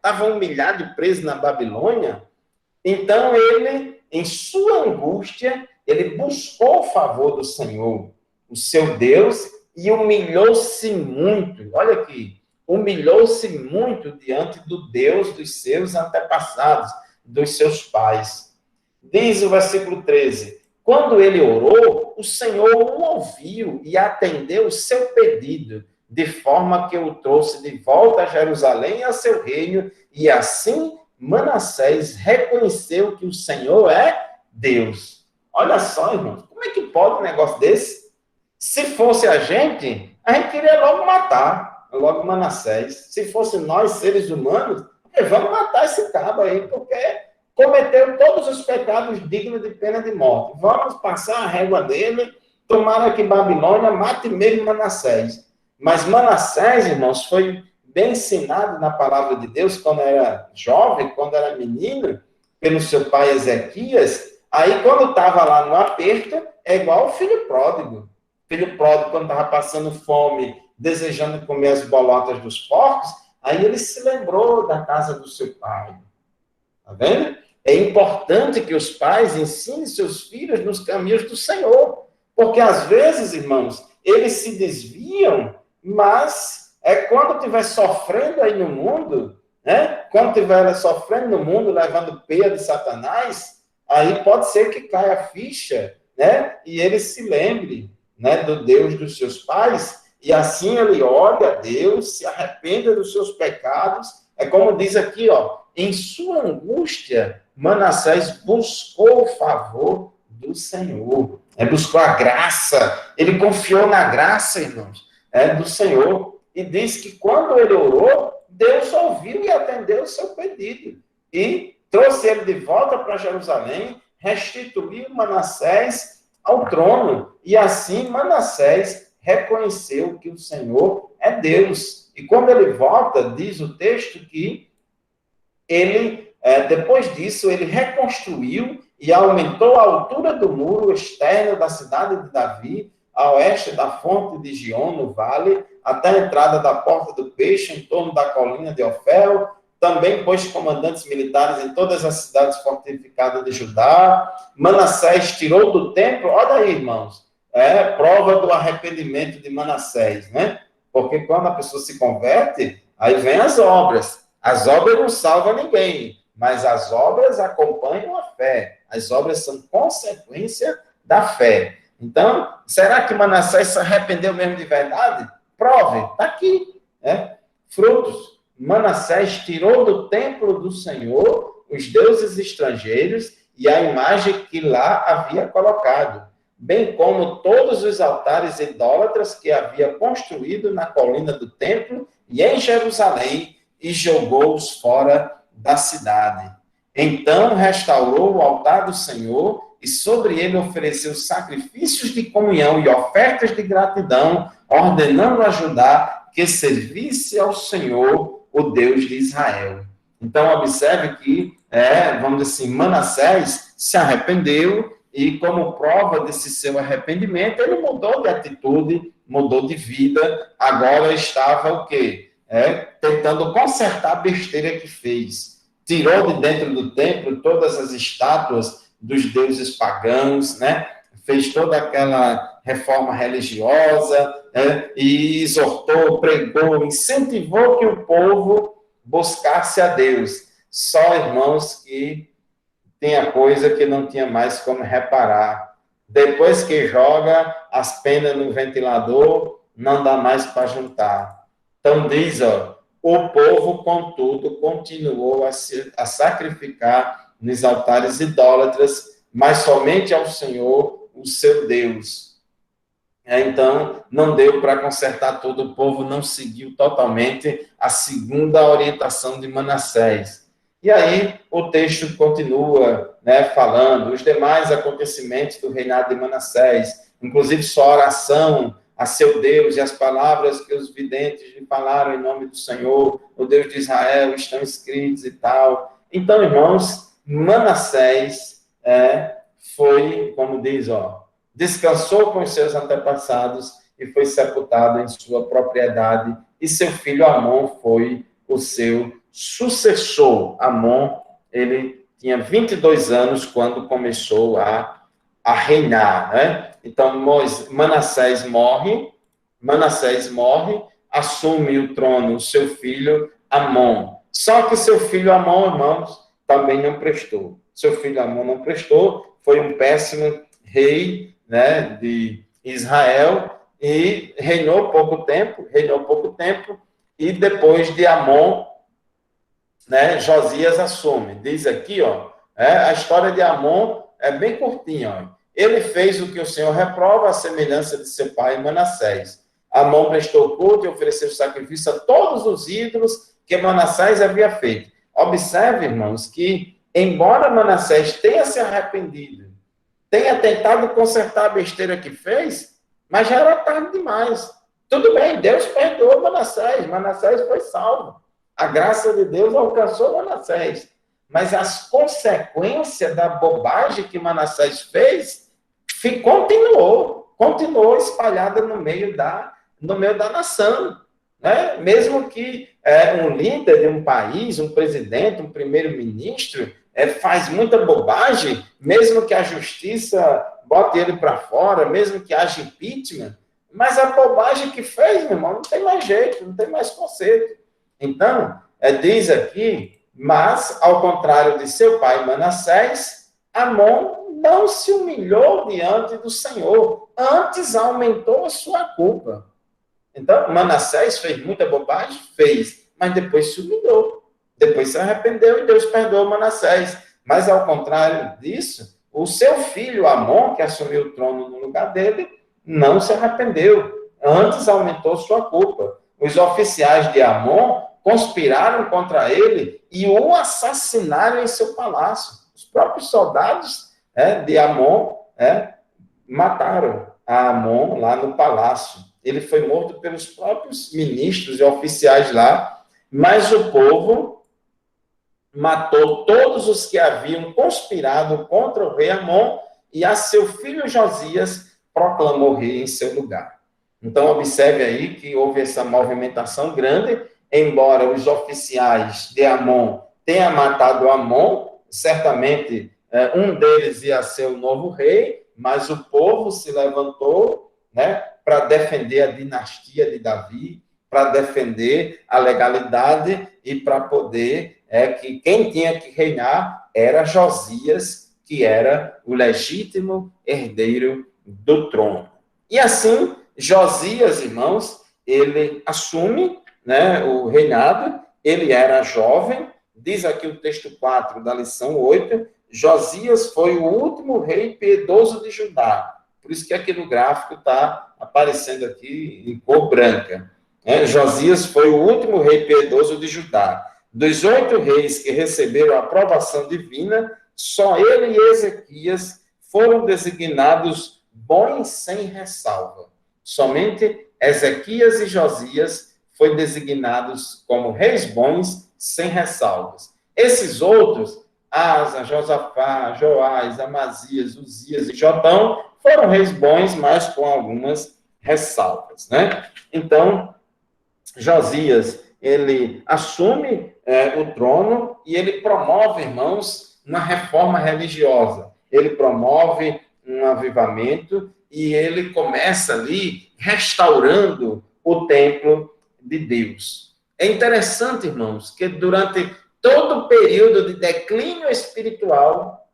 então ele, em sua angústia, ele buscou o favor do Senhor, o seu Deus, e humilhou-se muito. Olha aqui, humilhou-se muito diante do Deus dos seus antepassados, dos seus pais. Diz o versículo 13, quando ele orou, o Senhor o ouviu e atendeu o seu pedido, de forma que o trouxe de volta a Jerusalém e a seu reino, e assim Manassés reconheceu que o Senhor é Deus. Olha só, irmãos, como é que pode um negócio desse? Se fosse a gente queria logo matar, logo Manassés. Se fosse nós, seres humanos, vamos matar esse cabo aí, porque cometeu todos os pecados dignos de pena de morte. Vamos passar a régua dele, tomara que Babilônia mate mesmo Manassés. Mas Manassés, irmãos, foi bem ensinado na palavra de Deus quando era jovem, quando era menino, pelo seu pai Ezequias. Aí, quando estava lá no aperto, é igual o filho pródigo. O filho pródigo, quando estava passando fome, desejando comer as bolotas dos porcos, aí ele se lembrou da casa do seu pai. Está vendo? É importante que os pais ensinem seus filhos nos caminhos do Senhor. Porque, às vezes, irmãos, eles se desviam, mas quando estiver sofrendo aí no mundo, né? Quando estiver sofrendo no mundo, levando peia de Satanás, aí pode ser que caia a ficha, né? E ele se lembre, né, do Deus dos seus pais, e assim ele ore a Deus, se arrependa dos seus pecados. É como diz aqui, ó, em sua angústia, Manassés buscou o favor do Senhor, buscou a graça, ele confiou na graça, irmãos, do Senhor, e diz que quando ele orou, Deus ouviu e atendeu o seu pedido, e trouxe ele de volta para Jerusalém, restituiu Manassés ao trono, e assim Manassés reconheceu que o Senhor é Deus. E quando ele volta, diz o texto que ele, depois disso, ele reconstruiu e aumentou a altura do muro externo da cidade de Davi, a oeste da fonte de Gion, no vale, até a entrada da porta do peixe, em torno da colina de Ofel. Também pôs comandantes militares em todas as cidades fortificadas de Judá. Manassés tirou do templo, olha aí, irmãos, prova do arrependimento de Manassés, né? Porque quando a pessoa se converte, aí vem as obras. As obras não salvam ninguém, mas as obras acompanham a fé. As obras são consequência da fé. Então, será que Manassés se arrependeu mesmo de verdade? Prove, está aqui, frutos. Manassés tirou do templo do Senhor os deuses estrangeiros e a imagem que lá havia colocado, bem como todos os altares idólatras que havia construído na colina do templo e em Jerusalém, e jogou-os fora da cidade. Então restaurou o altar do Senhor e sobre ele ofereceu sacrifícios de comunhão e ofertas de gratidão, ordenando a Judá que servisse ao Senhor, o Deus de Israel. Então, observe que, vamos dizer assim, Manassés se arrependeu e, como prova desse seu arrependimento, ele mudou de atitude, mudou de vida, agora estava o quê? Tentando consertar a besteira que fez. Tirou de dentro do templo todas as estátuas dos deuses pagãos, né? Fez toda aquela reforma religiosa, e exortou, pregou, incentivou que o povo buscasse a Deus. Só, irmãos, que tinha coisa que não tinha mais como reparar. Depois que joga as penas no ventilador, não dá mais para juntar. Então diz, o povo, contudo, continuou a sacrificar nos altares idólatras, mas somente ao Senhor, o seu Deus. Então, não deu para consertar todo o povo, não seguiu totalmente a segunda orientação de Manassés. E aí, o texto continua, falando os demais acontecimentos do reinado de Manassés, inclusive sua oração a seu Deus e as palavras que os videntes lhe falaram em nome do Senhor, o Deus de Israel, estão escritos e tal. Então, irmãos, Manassés foi, como diz, descansou com os seus antepassados e foi sepultado em sua propriedade, e seu filho Amon foi o seu sucessor. Amon, ele tinha 22 anos quando começou a reinar, Então, Manassés morre, assume o trono o seu filho Amon. Só que seu filho Amon, irmãos, também não prestou. Seu filho Amon não prestou, foi um péssimo rei, de Israel, e reinou pouco tempo, e depois de Amon, Josias assume. Diz aqui, a história de Amon é bem curtinha, Ele fez o que o Senhor reprova, a semelhança de seu pai Manassés. Amon prestou culto e ofereceu sacrifício a todos os ídolos que Manassés havia feito. Observe, irmãos, que embora Manassés tenha se arrependido, tenha tentado consertar a besteira que fez, mas já era tarde demais. Tudo bem, Deus perdoou Manassés, Manassés foi salvo. A graça de Deus alcançou Manassés. Mas as consequências da bobagem que Manassés fez continuou espalhada no meio da nação. Né? Mesmo que um líder de um país, um presidente, um primeiro-ministro, faz muita bobagem, mesmo que a justiça bote ele para fora, mesmo que haja impeachment, mas a bobagem que fez, meu irmão, não tem mais jeito, não tem mais conserto. Então, diz aqui, mas, ao contrário de seu pai Manassés, Amon não se humilhou diante do Senhor, antes aumentou a sua culpa. Então, Manassés fez muita bobagem? Fez, mas depois se humilhou. Depois se arrependeu e Deus perdoou Manassés. Mas, ao contrário disso, o seu filho Amon, que assumiu o trono no lugar dele, não se arrependeu. Antes aumentou sua culpa. Os oficiais de Amon conspiraram contra ele e o assassinaram em seu palácio. Os próprios soldados de Amon mataram a Amon lá no palácio. Ele foi morto pelos próprios ministros e oficiais lá, mas o povo matou todos os que haviam conspirado contra o rei Amon e a seu filho Josias proclamou rei em seu lugar. Então, observe aí que houve essa movimentação grande, embora os oficiais de Amon tenham matado Amon, certamente um deles ia ser o novo rei, mas o povo se levantou, né, para defender a dinastia de Davi, para defender a legalidade e para poder que quem tinha que reinar era Josias, que era o legítimo herdeiro do trono. E assim, Josias, irmãos, ele assume, né, o reinado, ele era jovem, diz aqui o texto 4 da lição 8, Josias foi o último rei piedoso de Judá. Por isso que aqui no gráfico está aparecendo aqui em cor branca. Josias foi o último rei piedoso de Judá. Dos 8 reis que receberam a aprovação divina, só ele e Ezequias foram designados bons sem ressalva. Somente Ezequias e Josias foram designados como reis bons sem ressalvas. Esses outros, Asa, Josafá, Joás, Amazias, Uzias e Jotão, foram reis bons, mas com algumas ressalvas, né? Então, Josias, ele assume o trono e ele promove, irmãos, uma reforma religiosa. Ele promove um avivamento e ele começa ali restaurando o templo de Deus. É interessante, irmãos, que durante todo o período de declínio espiritual,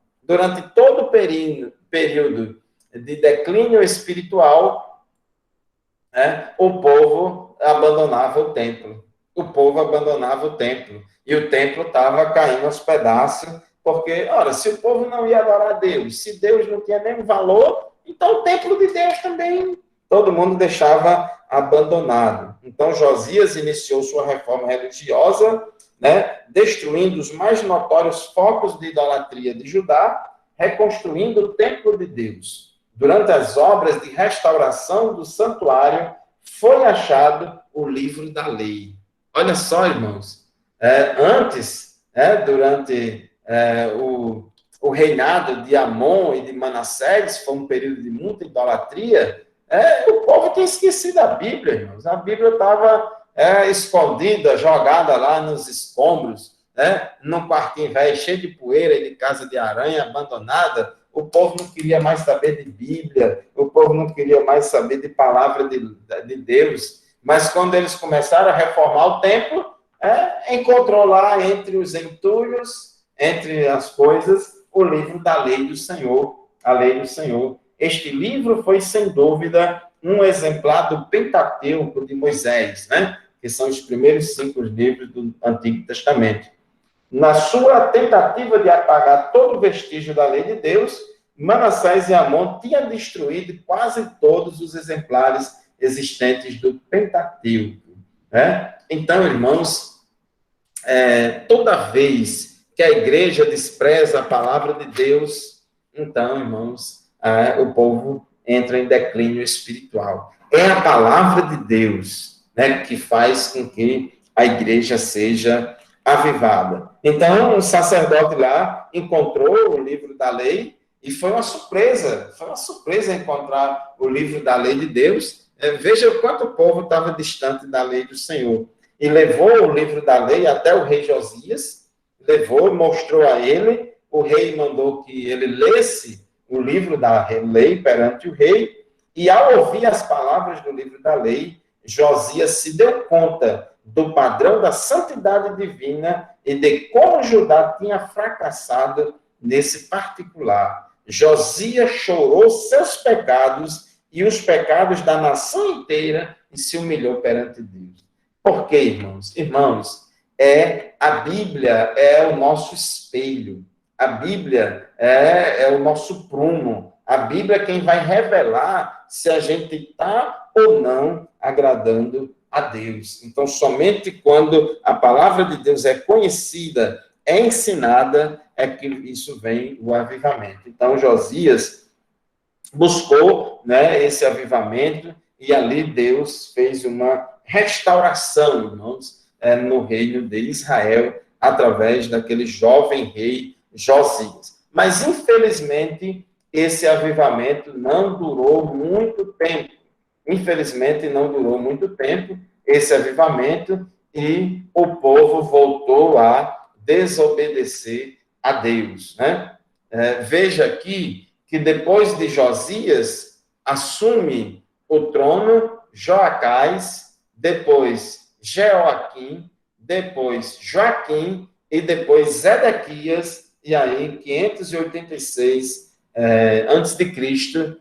o povo abandonava o templo. E o templo estava caindo aos pedaços, porque, ora, se o povo não ia adorar a Deus, se Deus não tinha nenhum valor, então o templo de Deus também, todo mundo deixava abandonado. Então, Josias iniciou sua reforma religiosa, né, destruindo os mais notórios focos de idolatria de Judá, reconstruindo o templo de Deus. Durante as obras de restauração do santuário, foi achado o livro da lei. Olha só, irmãos, durante o reinado de Amon e de Manassés, foi um período de muita idolatria, o povo tinha esquecido a Bíblia, irmãos. A Bíblia estava escondida, jogada lá nos escombros, num quartinho velho, cheio de poeira e de casa de aranha, abandonada. O povo não queria mais saber de Bíblia, o povo não queria mais saber de palavra de Deus. Mas quando eles começaram a reformar o templo, encontrou lá entre os entulhos, entre as coisas, o livro da lei do Senhor, a lei do Senhor. Este livro foi, sem dúvida, um exemplar do Pentateuco de Moisés, né? Que são os primeiros 5 livros do Antigo Testamento. Na sua tentativa de apagar todo vestígio da lei de Deus, Manassés e Amon tinham destruído quase todos os exemplares existentes do Pentateuco, né? Então, irmãos, toda vez que a igreja despreza a palavra de Deus, então, irmãos, o povo entra em declínio espiritual. É a palavra de Deus, né, que faz com que a igreja seja avivada. Então, o sacerdote lá encontrou o livro da lei e foi uma surpresa encontrar o livro da lei de Deus. Veja o quanto o povo estava distante da lei do Senhor. E levou o livro da lei até o rei Josias, mostrou a ele, o rei mandou que ele lesse o livro da lei perante o rei, e ao ouvir as palavras do livro da lei, Josias se deu conta do padrão da santidade divina e de como Judá tinha fracassado nesse particular. Josias chorou seus pecados e os pecados da nação inteira e se humilhou perante Deus. Por quê, irmãos? Irmãos, a Bíblia é o nosso espelho. A Bíblia é o nosso prumo. A Bíblia é quem vai revelar se a gente está ou não agradando a Deus. Então, somente quando a palavra de Deus é conhecida, é ensinada, é que isso vem o avivamento. Então, Josias buscou, né, esse avivamento e ali Deus fez uma restauração, irmãos, no reino de Israel, através daquele jovem rei Josias. Mas, infelizmente, esse avivamento não durou muito tempo. Infelizmente, não durou muito tempo esse avivamento e o povo voltou a desobedecer a Deus, né? Veja aqui que depois de Josias, assume o trono Joacás, depois Jeoaquim, depois Joaquim e depois Zedequias, e aí 586 antes de Cristo,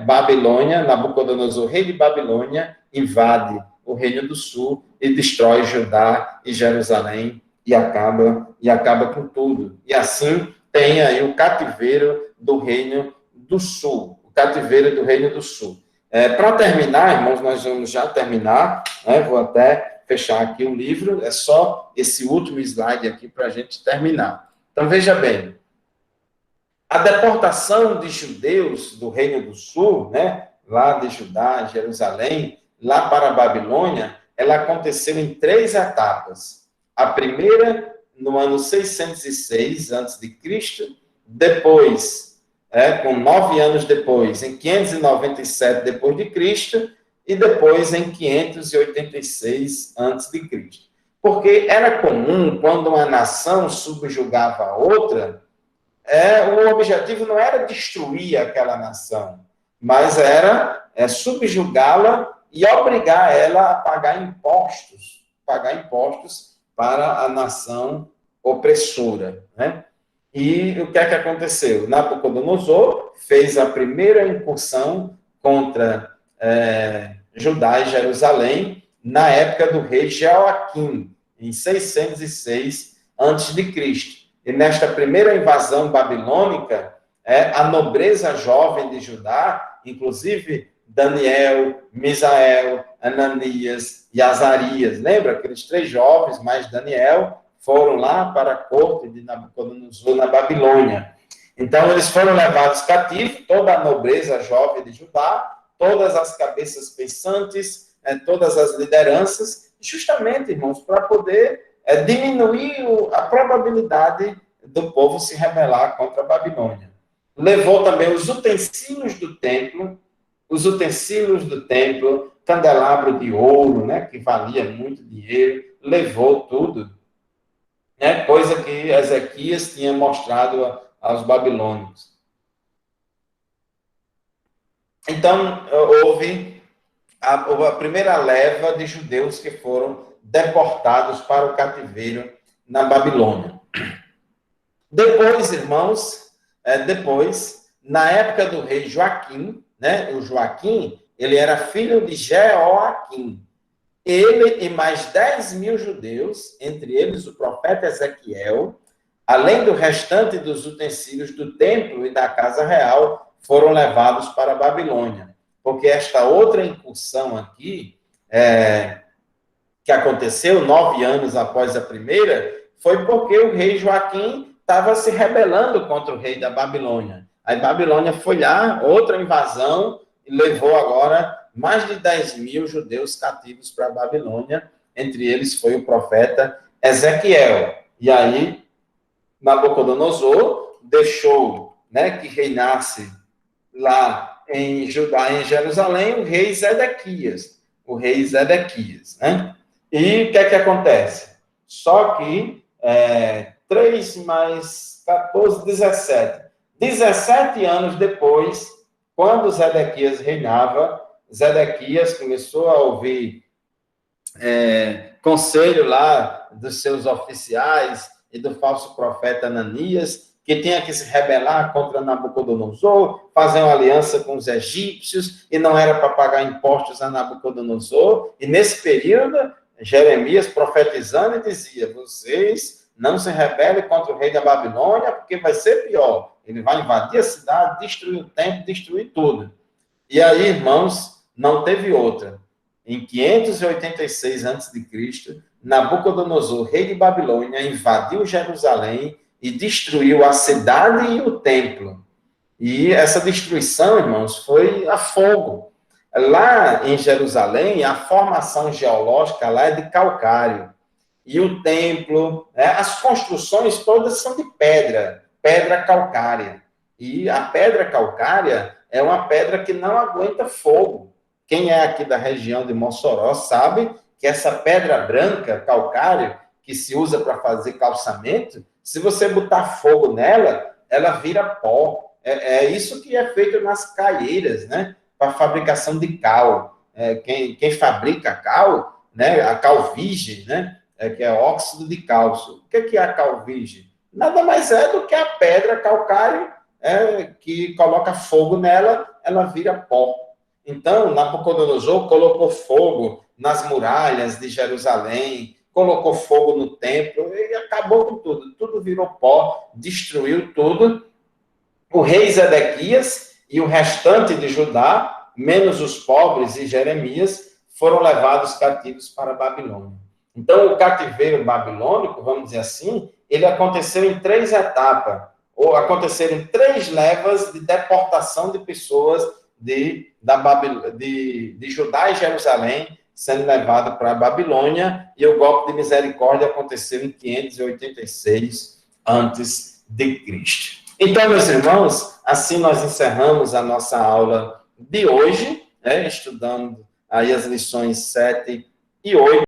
Babilônia, Nabucodonosor, rei de Babilônia, invade o reino do sul e destrói Judá e Jerusalém e acaba com tudo. E assim tem aí o cativeiro do reino do sul, o cativeiro do reino do sul. Para terminar, irmãos, nós vamos já terminar, vou até fechar aqui o livro, é só esse último slide aqui para a gente terminar. Então, veja bem, a deportação de judeus do Reino do Sul, né, lá de Judá, Jerusalém, lá para a Babilônia, ela aconteceu em 3 etapas. A primeira, no ano 606 a.C., depois, com 9 anos depois, em 597 depois de Cristo, e depois em 586 a.C. Porque era comum, quando uma nação subjugava a outra, o objetivo não era destruir aquela nação, mas era subjugá-la e obrigar ela a pagar impostos para a nação opressora, né? E o que é que aconteceu? Nabucodonosor fez a primeira incursão contra Judá e Jerusalém na época do rei Jeoaquim, em 606 a.C. E nesta primeira invasão babilônica, a nobreza jovem de Judá, inclusive Daniel, Misael, Ananias e Azarias, lembra? Aqueles 3 jovens, mais Daniel, foram lá para a corte de Nabucodonosor na Babilônia. Então, eles foram levados cativos, toda a nobreza jovem de Judá, todas as cabeças pensantes, todas as lideranças, justamente, irmãos, para poder diminuir a probabilidade do povo se rebelar contra a Babilônia. Levou também os utensílios do templo, candelabro de ouro, né, que valia muito dinheiro, levou tudo, né, coisa que Ezequias tinha mostrado aos babilônios. Então, houve a primeira leva de judeus que foram deportados para o cativeiro na Babilônia. Depois, irmãos, na época do rei Joaquim, né, o Joaquim, ele era filho de Jeoaquim. Ele e mais 10.000 judeus, entre eles o profeta Ezequiel, além do restante dos utensílios do templo e da casa real, foram levados para a Babilônia. Porque esta outra incursão aqui, que aconteceu 9 anos após a primeira, foi porque o rei Joaquim estava se rebelando contra o rei da Babilônia. Aí Babilônia foi lá, outra invasão, e levou agora mais de 10 mil judeus cativos para a Babilônia. Entre eles foi o profeta Ezequiel. E aí Nabucodonosor deixou, né, que reinasse lá em Judá, em Jerusalém, o rei Zedequias. O rei Zedequias, né? E o que é que acontece? Só que 3 mais 14, 17. 17 anos depois, quando Zedequias reinava, Zedequias começou a ouvir conselho lá dos seus oficiais e do falso profeta Ananias, que tinha que se rebelar contra Nabucodonosor, fazer uma aliança com os egípcios, e não era para pagar impostos a Nabucodonosor. E nesse período, Jeremias profetizando e dizia: vocês não se rebelem contra o rei da Babilônia, porque vai ser pior. Ele vai invadir a cidade, destruir o templo, destruir tudo. E aí, irmãos, não teve outra. Em 586 a.C., Nabucodonosor, rei de Babilônia, invadiu Jerusalém e destruiu a cidade e o templo. E essa destruição, irmãos, foi a fogo. Lá em Jerusalém, a formação geológica lá é de calcário. E o templo, as construções todas são de pedra, pedra calcária. E a pedra calcária é uma pedra que não aguenta fogo. Quem é aqui da região de Mossoró sabe que essa pedra branca, calcário, que se usa para fazer calçamento, se você botar fogo nela, ela vira pó. É isso que é feito nas caieiras, né? Para fabricação de cal. Quem fabrica cal, né? A cal virgem, né? Que é óxido de cálcio. O que é a cal virgem? Nada mais é do que a pedra calcário que coloca fogo nela, ela vira pó. Então, Nabucodonosor colocou fogo nas muralhas de Jerusalém, colocou fogo no templo e acabou com tudo. Tudo virou pó, destruiu tudo. O rei Zedequias e o restante de Judá, menos os pobres e Jeremias, foram levados cativos para a Babilônia. Então, o cativeiro babilônico, vamos dizer assim, ele aconteceu em 3 etapas, ou aconteceram 3 levas de deportação de pessoas de Judá e Jerusalém, sendo levado para a Babilônia, e o golpe de misericórdia aconteceu em 586 a.C. Então, meus irmãos, assim nós encerramos a nossa aula de hoje, estudando aí as lições 7 e 8.